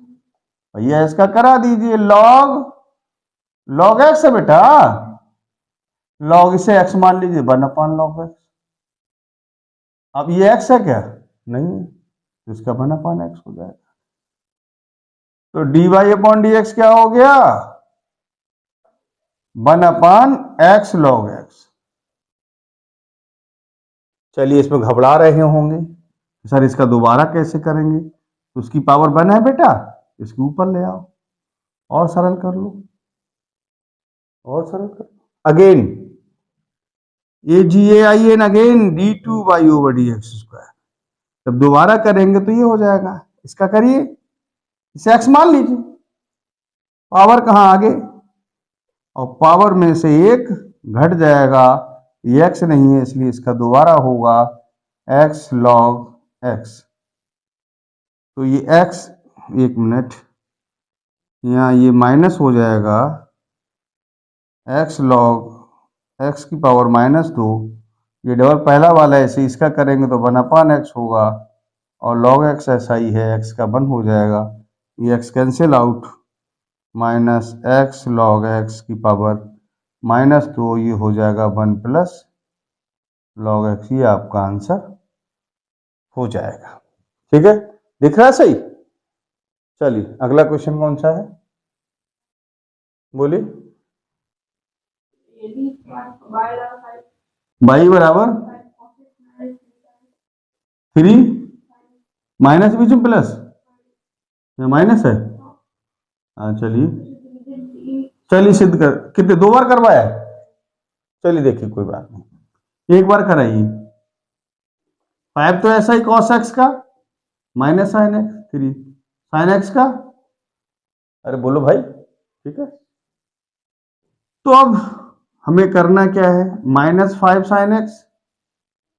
भैया इसका करा दीजिए, लॉग लॉग एक्स है बेटा, लॉग इसे एक्स मान लीजिए, 1 अपॉन लॉग एक्स। अब ये एक्स है क्या, नहीं है, तो इसका 1 अपॉन एक्स हो जाएगा। तो d y upon d x क्या हो गया, 1 अपॉन एक्स लॉग एक्स। चलिए इसमें घबरा रहे होंगे, सर इसका दोबारा कैसे करेंगे, तो उसकी पावर 1 है बेटा, इसके ऊपर ले आओ, और सरल कर लो, और सरल कर लो। Again a g a i n, again d2 y over d x square. जब दोबारा करेंगे तो ये हो जाएगा, इसका करिए, इसे x मान लीजिए, पावर कहां आगे, और पावर में से 1 घट जाएगा, ये x नहीं है इसलिए इसका दोबारा होगा x log x। तो ये x, एक मिनट, यहाँ ये माइनस हो जाएगा, x log x की पावर -2, ये डबल पहला वाला है, ऐसे इसका करेंगे तो 1 अपॉन एक्स होगा, और log x ऐसा ही है, x का 1 हो जाएगा, ये x cancel out, minus x log x की पावर -2, ये हो जाएगा 1 प्लस लॉग एक्स। ये आपका आंसर हो जाएगा, ठीक है, दिख रहा है सही। चलिए अगला क्वेश्चन कौन सा है, बोलिए। बाई बराबर 3 माइनस बीच में प्लस, माइनस है, हाँ चलिए सिद्ध कर, कितने 2 बार करवाया है, चलिए देखिए कोई बात नहीं, 1 बार कराइए। 5 तो ऐसा ही cos x का minus sine x, 3 sine x का, अरे बोलो भाई, ठीक है। तो अब हमें करना क्या है, -5 साइन एक्स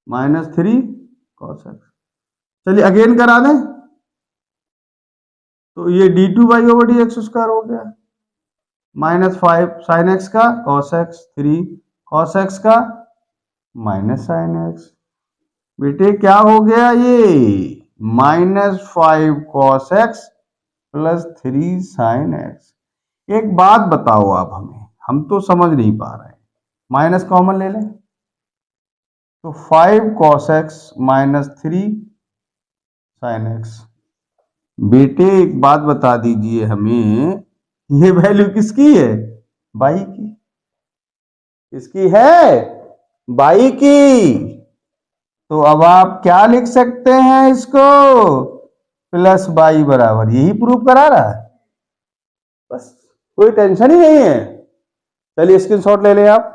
-3 cos x। चलिए अगेन करा दें, तो ये d2 y over d x square हो गया, -5 साइन एक्स का cos x, 3 cos x का माइनस साइन एक्स। बेटे क्या हो गया ये, -5 cos x plus 3 sine x. एक बात बताओ आप हमें, हम तो समझ नहीं पा रहे हैं, माइनस कॉमन ले लें, तो 5 cos x -3 साइन एक्स। बेटे एक बात बता दीजिए हमें, ये वैल्यू किसकी है, बाई की, किसकी है, बाई की। तो अब आप क्या लिख सकते हैं इसको, प्लस बाई बराबर, यही प्रूफ करा रहा है, बस कोई टेंशन ही नहीं है। चलिए स्क्रीनशॉट ले लें आप।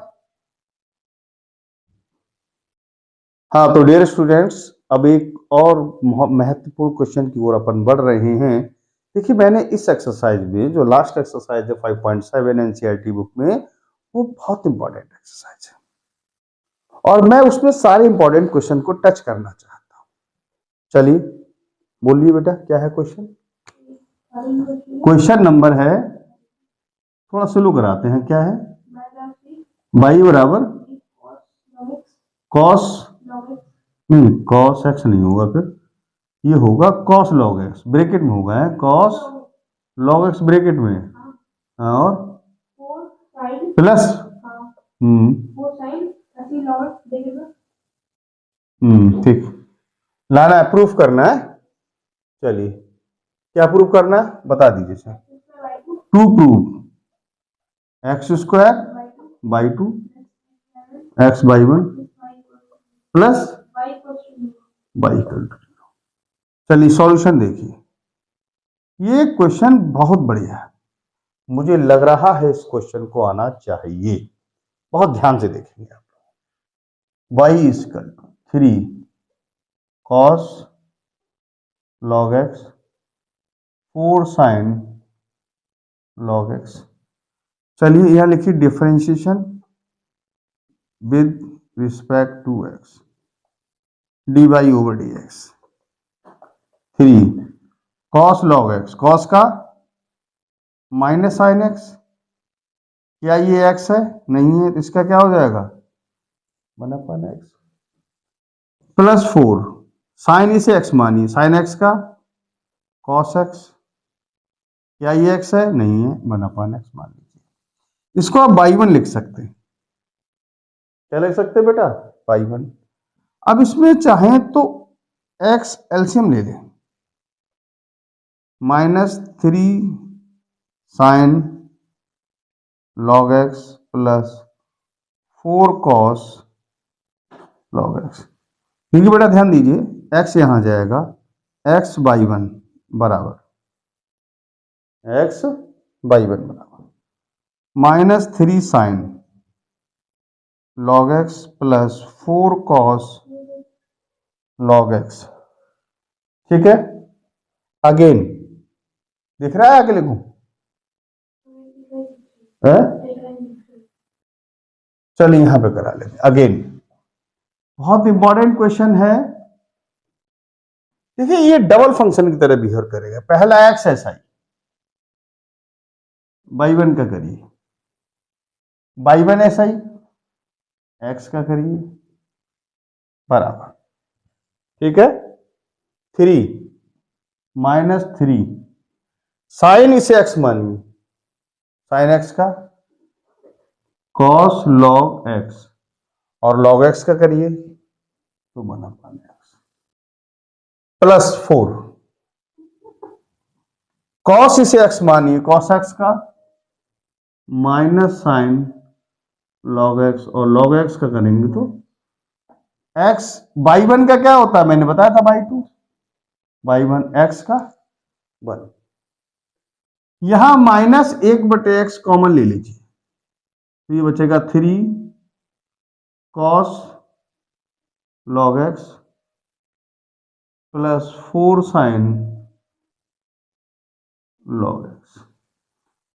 हाँ तो डियर स्टूडेंट्स, अब एक और महत्वपूर्ण क्वेश्चन की ओर अपन बढ़ रहे हैं, देखिए मैंने इस एक्सरसाइज में जो लास्ट एक्सरसाइज है 5.7 एनसीईआरटी बुक में, वो बहुत इंपॉर्टेंट एक्सरसाइज है और मैं उसमें सारे इंपॉर्टेंट क्वेश्चन को टच करना चाहता हूं। चलिए बोलिए बेटा क्या है क्वेश्चन। क्वेश्चन नंबर है, थोड़ा स्लो कराते हैं, क्या है, y बराबर कॉस, नहीं कॉस एक्स नहीं होगा, फिर ये होगा कॉस लॉग एक्स, ब्रैकेट में होगा, है कॉस लॉग एक्स ब्रैकेट में, और प्लस ठीक, लाना है, प्रूफ करना है। चलिए क्या प्रूफ करना है बता दीजिए sir. To proof x square y two x y one plus y equal to. चलिए सॉल्यूशन देखिए, ये क्वेश्चन बहुत बढ़िया है, मुझे लग रहा है इस क्वेश्चन को आना चाहिए, बहुत ध्यान से देखेंगे आप। y equal to 3 cos log x 4 sin log x। चलिए यहां लिखिए differentiation with respect to x dy over dx। 3 cos log x, cos का माइनस साइन x, क्या ये x है, नहीं है, तो इसका क्या हो जाएगा 1/x प्लस 4 साइन इसे x मानिए, साइन x का cos x, क्या ये x है, नहीं है, 1/x मान लीजिए। इसको आप बाई वन लिख सकते हैं, क्या लिख सकते हैं बेटा, बाई वन। अब इसमें चाहें तो x एलसीएम ले लें, -3 sine log x plus 4 cos log x। देखिए बेटा ध्यान दीजिए, x यहां जाएगा, x बाई वन बराबर x बाई वन बराबर -3 sine log x plus 4 cos log x। ठीक है, अगेन दिख रहा है, आगे लिखूं, चलिए यहां पे करा लेते अगेन, बहुत इंपॉर्टेंट क्वेश्चन है। देखिए ये डबल फंक्शन की तरह बिहेव करेगा, पहला x S I by one का करिए, by one S I x का करिए बराबर, ठीक है, 3 -3 साइन इसे एक्स मानिए, साइन एक्स का कॉस लॉग एक्स, और लॉग एक्स का करिए तो 1/x प्लस 4 कॉस इसे एक्स मानिए, कॉस एक्स का माइनस साइन लॉग एक्स, और लॉग एक्स का करेंगे तो एक्स बाई वन का क्या होता है, मैंने बताया था by two, y one x का वन, यहां -1/x कॉमन ले लीजिए, तो ये बचेगा 3 cos log x plus 4 sine log x।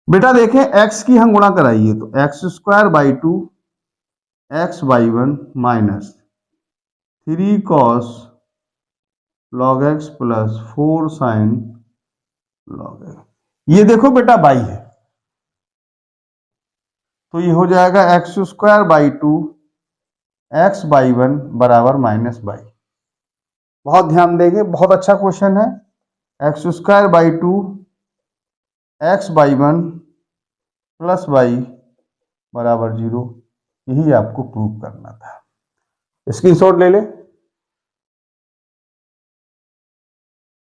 बेटा देखें x की हम गुणा कराइए तो x square y two x y one minus 3 cos log x plus 4 sine log x। ये देखो बेटा बाई है, तो ये हो जाएगा x square y two x y one बराबर माइनस बाई। बहुत ध्यान देंगे, बहुत अच्छा क्वेश्चन है। X square y two x y one plus by बराबर 0, यही आपको प्रूव करना था। स्क्रीनशॉट ले ले।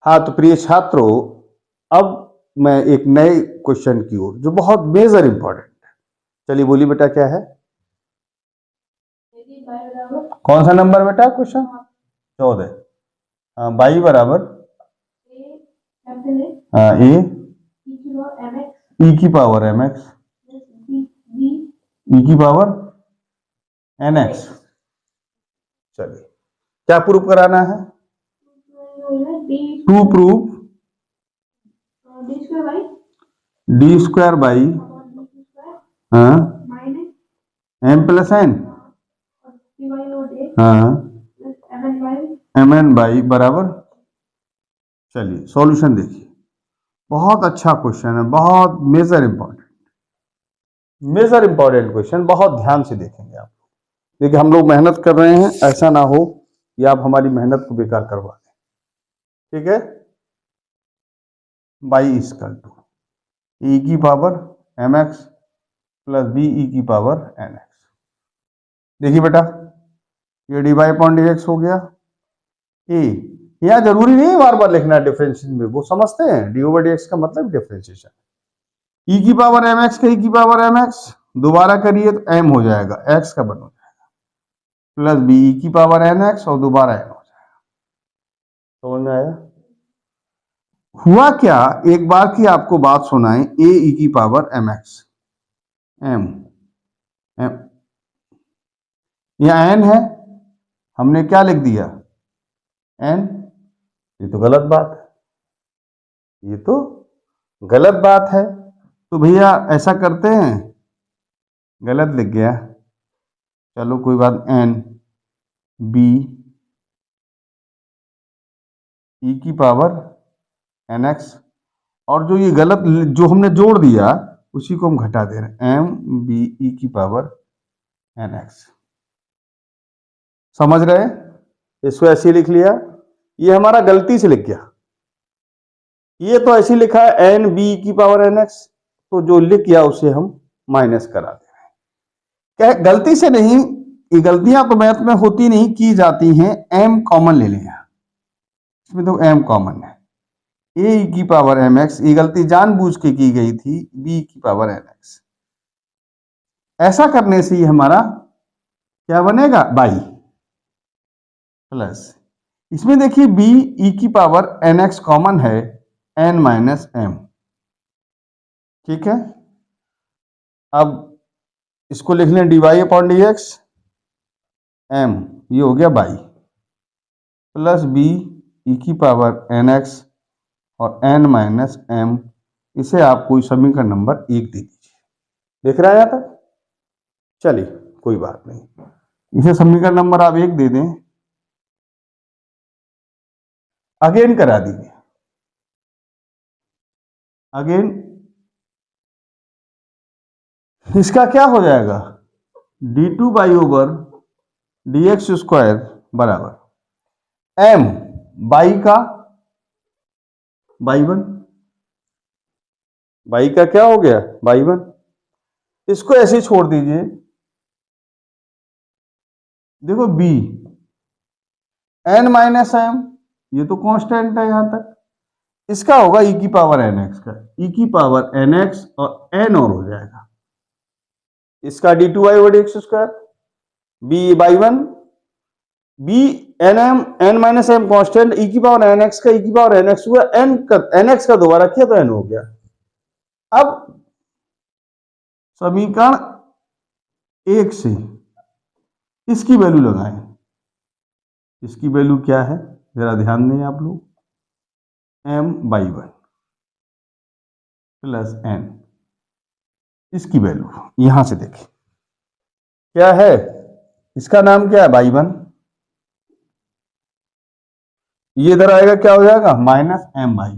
हाँ तो प्रिय छात्रों, अब मैं एक नए क्वेश्चन की ओर, जो बहुत मेजर इंपॉर्टेंट है, चलिए बोलिए बेटा क्या है, कौन सा नंबर बेटा क्वेश्चन, 14। बाई बराबर ए ई की पावर एम एक्स ई की पावर एन एक्स। चलिए क्या प्रूफ कराना है, to proof d square y हाँ एम प्लस एन हाँ एम एन बाई बराबर। चलिए सॉल्यूशन देखिए, बहुत अच्छा क्वेश्चन है, बहुत मेजर इंपॉर्टेंट क्वेश्चन, बहुत ध्यान से देखेंगे आप। देखिए हम लोग मेहनत कर रहे हैं, ऐसा ना हो कि आप हमारी मेहनत को बेकार करवा दें, ठीक है। बाई इक्वल टू ई की power m x plus b e की पावर एन एक्स। देखिए बेटा, ये d y upon d x हो गया। ए यहाँ जरूरी नहीं बार बार लिखना है डिफरेंशिएशन में, वो समझते हैं डी ओवर डी एक्स का मतलब डिफरेंशिएशन। ई की पावर एम एक्स का ई की पावर एम एक्स दोबारा करिए तो एम हो जाएगा, एक्स का बन हो जाएगा, प्लस बी ई की पावर एन एक्स और दोबारा एन हो जाएगा। समझ में आया? हुआ क्या, एक बार की आपको बात सुनाएं, ए ई की power m x m m यहाँ एन है, हमने क्या लिख दिया एन। ये तो गलत बात है, ये तो गलत बात है। तो भैया ऐसा करते हैं, गलत लिख गया, चलो कोई बात, एन बी ई की पावर एन एक्स, और जो ये गलत जो हमने जोड़ दिया उसी को हम घटा दे रहे हैं, एम बी ई की पावर एन एक्स। समझ रहे? इसको ऐसे लिख लिया, ये हमारा गलती से लिख गया, ये तो ऐसे लिखा है एन बी की पावर एन एक्स, तो जो लिख गया उसे हम माइनस करा दे रहे हैं। क्या गलती से नहीं, ये गलतियां तो मैथ में होती नहीं, की जाती हैं। एम कॉमन ले लें, इसमें तो एम कॉमन है, ए की पावर एम एक्स, ये गलती जानबूझ के की गई थी, बी की पावर एन एक्स। ऐसा करने से ये हमारा क्या बनेगा, बाई प्लस, इसमें देखिए बी ई की पावर एन एक्स कॉमन है, एन माइनस एम, ठीक है। अब इसको लिख लें d y upon d x m, ये हो गया बाई, प्लस बी ई की पावर एन एक्स और एन माइनस एम, इसे आप कोई समीकरण नंबर 1 दे दीजिए। देख रहा है यहाँ तक? चलिए कोई बात नहीं, इसे समीकरण नंबर आप 1 दे दें, अगेन करा दीजिए, अगेन इसका क्या हो जाएगा, D two y over d x square बराबर एम बाई का बाई वन, बाई का क्या हो गया बाई वन, इसको ऐसे छोड़ दीजिए। देखो बी एन माइनस एम, ये तो कांस्टेंट है यहां तक, इसका होगा ई की पावर एन एक्स का, ई की पावर एन एक्स और एन और हो जाएगा, इसका d two y over d x square, b y one, b n m n minus m constant, e की पावर एन एक्स का ई की पावर एन एक्स हुआ, एन एक्स का दोबारा किया तो एन हो गया। अब समीकरण 1 से इसकी वैल्यू लगाएं, इसकी वैल्यू क्या है जरा ध्यान दें आप लोग, m y one plus n, इसकी वैल्यू यहां से देखें क्या है, इसका नाम क्या है बाई वन, ये इधर आएगा क्या हो जाएगा माइनस एम बाई,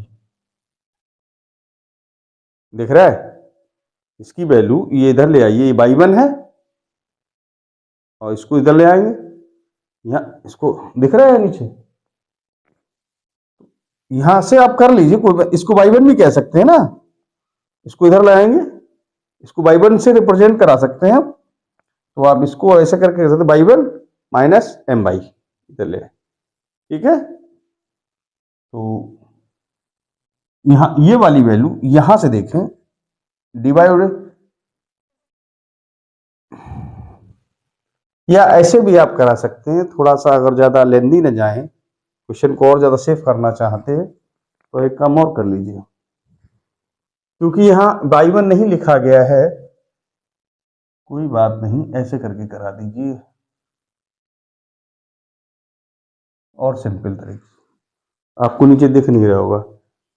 दिख रहा है, इसकी वैल्यू ये इधर ले आइए, ये बाई वन है और इसको इधर ले आएंगे, यहाँ इसको दिख रहा है नीचे, यहां से आप कर लीजिए, कोई इसको बाई वन भी कह सकते हैं ना, इसको इधर ले आएंगे, इसको बाई वन से रिप्रेजेंट करा सकते हैं आप, तो आप इसको ऐसे करके कर सकते y one minus m y, इधर ले, ठीक है। तो यहां ये वाली वैल्यू यहां से देखें, डिवाइड, या ऐसे भी आप करा सकते हैं, थोड़ा सा अगर ज्यादा लेंदी न जाए, क्वेश्चन को और ज्यादा सेव करना चाहते हैं तो एक काम और कर लीजिए, क्योंकि यहां बाई वन नहीं लिखा गया है, कोई बात नहीं, ऐसे करके करा दीजिए और सिंपल तरीके से, आपको नीचे दिख नहीं रहा होगा,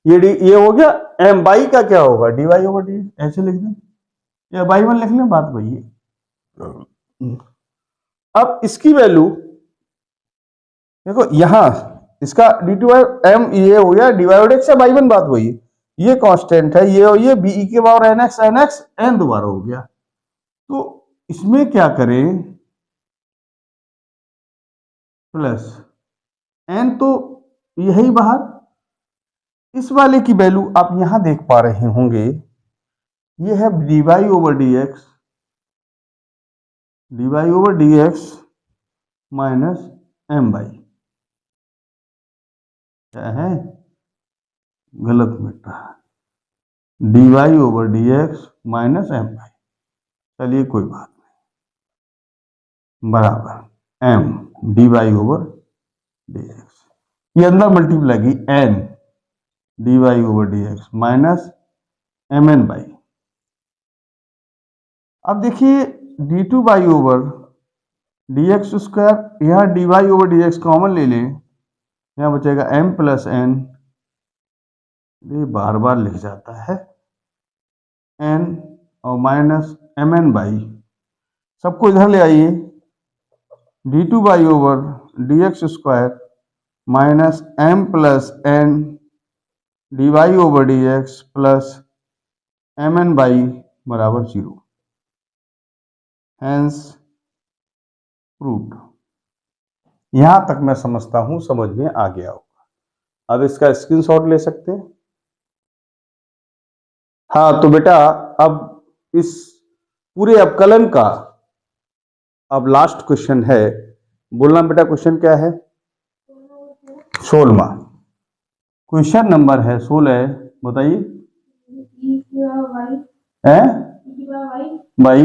ये हो गया। एम बाई का क्या होगा, डी वाई ओवर डी, ऐसे लिख दें या बाई वन लिख लें, बात वही है। अब इसकी वैल्यू देखो यहां, इसका डी टू बाई एम ये हो गया d y over x, y one बात वही है। ये कांस्टेंट है, ये और ये बी ई के पावर एन एक्स एन दोबारा हो गया। तो इसमें क्या करें, प्लस एन तो यही बाहर, इस वाले की वैल्यू आप यहां देख पा रहे होंगे, ये है d y over d x, d y over d x minus m y, क्या है, गलत मिट रहा है, d y over d x minus m y, चलिए कोई बात नहीं, बराबर m d y over d x, ये अंदर मल्टीप्लाई की n d y over d x minus m n y. अब देखिए d two y over d x square, यहाँ d y over d x common ले लें, यहाँ बचेगा एम प्लस एन, ये बार बार लिख जाता है, एन और माइनस एम एन बाई, सबको इधर ले आइए, d two y over d x square minus m plus n d y over d x plus m n y बराबर 0, हेंस प्रूव्ड। यहां तक मैं समझता हूं समझ में आ गया होगा। अब इसका स्क्रीनशॉट ले सकते हैं। हाँ तो बेटा अब इस पूरे अवकलन का अब लास्ट क्वेश्चन है, बोलना बेटा क्वेश्चन क्या है, 16वां क्वेश्चन नंबर है 16, बताइए बाई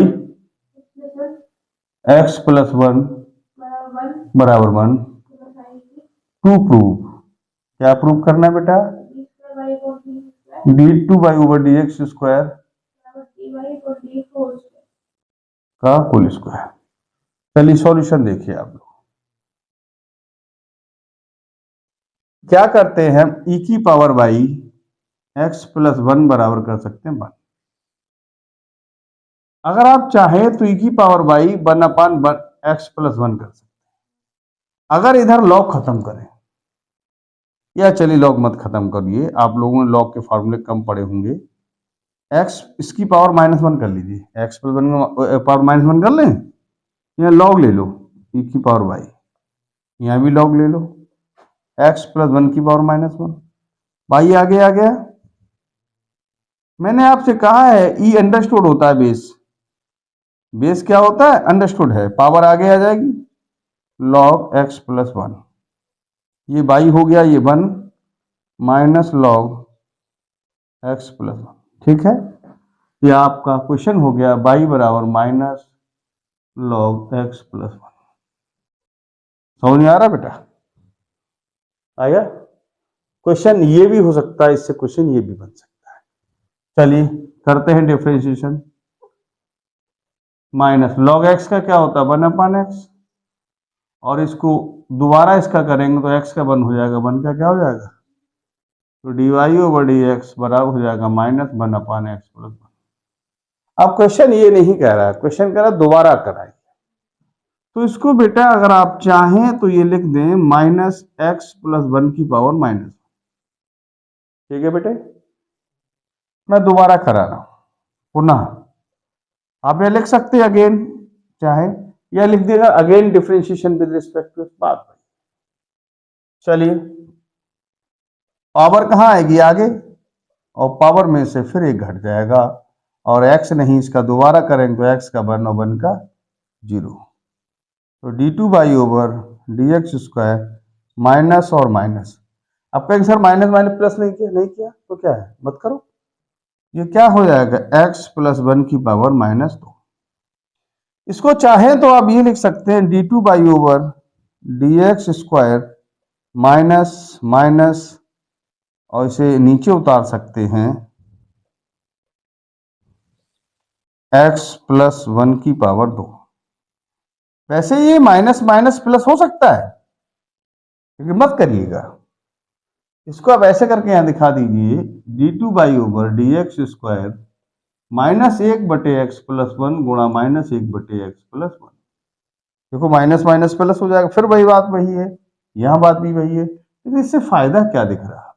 एक्स प्लस 1 बराबर 1 टू प्रूव, क्या प्रूव करना है बेटा, D two y over d x square का होल स्क्वायर। चलिए सॉल्यूशन देखिए आप लोग, क्या करते हैं, ई की पावर बाई एक्स प्लस 1 बराबर कर सकते हैं 1। अगर आप चाहें तो ई की power by 1 upon x plus 1 कर सकते हैं। अगर इधर लॉग खत्म करें, या चलिए लॉग मत खत्म करिए, आप लोगों ने लॉग के फॉर्मूले कम पढ़े होंगे, एक्स इसकी पावर -1 कर लीजिए, एक्स प्लस 1 पावर -1 कर लें, यहाँ लॉग ले लो ई की पावर बाई, यहाँ भी लॉग ले लो एक्स प्लस 1 की पावर -1, बाई आगे आ गया। मैंने आपसे कहा है ई अंडरस्टूड होता है, बेस क्या होता है, अंडरस्टूड है, पावर आगे आ जाएगी, लॉग एक्स प्लस 1, ये बाई हो गया, ये 1 माइनस लॉग एक्स प्लस 1, ठीक है। ये आपका क्वेश्चन हो गया बाई बराबर माइनस लॉग एक्स प्लस 1। समझ में आ रहा बेटा, आया क्वेश्चन, ये भी हो सकता है, इससे क्वेश्चन ये भी बन सकता है। चलिए करते हैं डिफरेंशिएशन, माइनस लॉग एक्स का क्या होता है 1 अपान एक्स, और इसको दोबारा इसका करेंगे तो एक्स का 1 हो जाएगा, 1 का क्या हो जाएगा, तो d y over d x बराबर हो जाएगा -1 अपान एक्स प्लस 1। अब क्वेश्चन ये नहीं कह रहा है, क्वेश्चन कह रहा है दोबारा कराइए, तो इसको बेटा अगर आप चाहें तो ये लिख दें -x प्लस 1 की पावर -1, ठीक है बेटे। मैं दोबारा करा रहा हूं पुनः, आप ये लिख सकते हैं अगेन चाहे, या लिख देगा again differentiation with respect to बात। चलिए पावर कहां आएगी आगे, और पावर में से फिर एक घट जाएगा, और x नहीं, इसका दोबारा करेंगे तो x का 1 और 1 का 0, तो D two y over d x square minus और माइनस। अब कहेंगे सर माइनस माइनस प्लस नहीं किया तो क्या है, मत करो, ये क्या हो जाएगा x प्लस 1 की पावर -2। इसको चाहें तो आप ये लिख सकते हैं D two y over d x square minus minus, और इसे नीचे उतार सकते हैं x प्लस 1 की पावर 2। वैसे ये माइनस माइनस प्लस हो सकता है, लेकिन मत करिएगा, इसको आप ऐसे करके यहां दिखा दीजिए, d2//dx² -1/x+1 गुणा -1/x+1। देखो माइनस माइनस प्लस हो जाएगा, फिर वही बात वही है, यहां बात भी वही है। लेकिन इससे फायदा क्या दिख रहा है?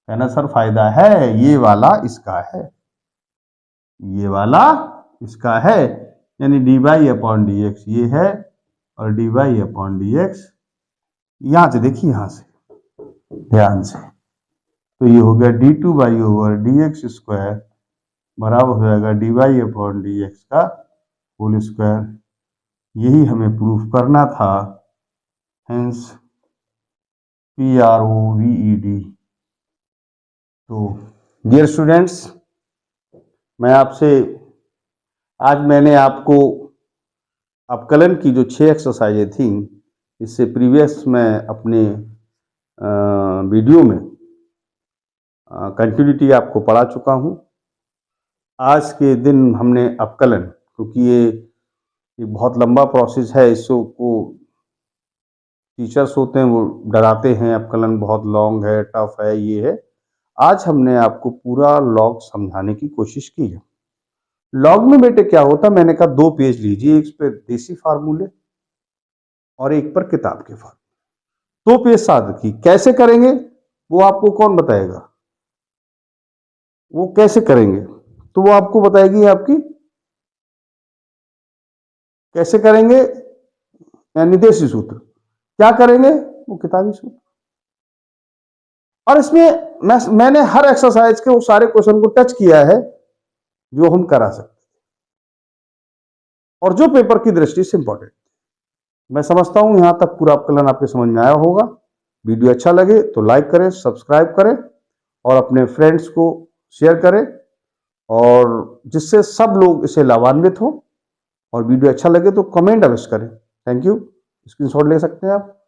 कहना सर फायदा है, ये वाला इसका है, ये वाला इसका है, यानी dy/dx ये है और dy/dx यहां से देखिए, यहां से ध्यान से, तो ये हो गया d2//dx² बराबर हो जाएगा dy/dx का होल स्क्वायर। यही हमें प्रूफ करना था, हेंस PROVED। तो डियर स्टूडेंट्स, मैं आपसे आज मैंने आपको अपकलन की जो 6 एक्सरसाइजें थी, इससे प्रीवियस मैं अपने वीडियो में कंटिन्यूटी आपको पढ़ा चुका हूं। आज के दिन हमने अपकलन, क्योंकि ये बहुत लंबा प्रोसेस है, इसको टीचर्स होते हैं वो डराते हैं, अपकलन बहुत लॉन्ग है, टफ है, ये है। आज हमने आपको पूरा लॉग समझाने की कोशिश की है। लॉग में बेटे क्या होता, मैंने कहा 2 पेज लीजिए, एक पे देसी फार्मूले और एक पर किताब के फार्मूले, 2 पेज साथ रखिए। कैसे करेंगे वो आपको कौन बताएगा, वो कैसे करेंगे तो वो आपको बताएगी आपकी, कैसे करेंगे यानी देसी सूत्र, क्या करेंगे वो किताबी सूत्र। और इसमें मैंने हर एक्सरसाइज के वो सारे क्वेश्चन को टच किया है जो हम करा सकते और जो पेपर की दृष्टि से इंपॉर्टेंट। मैं समझता हूं यहां तक पूरा अपकलन आपके समझ में आया होगा। वीडियो अच्छा लगे तो लाइक करें, सब्सक्राइब करें और अपने फ्रेंड्स को शेयर करें, और जिससे सब लोग इसे लाभान्वित हो। और वीडियो अच्छा लगे तो कमेंट अवश्य करें। Thank you. स्क्रीनशॉट ले सकते हैं आप।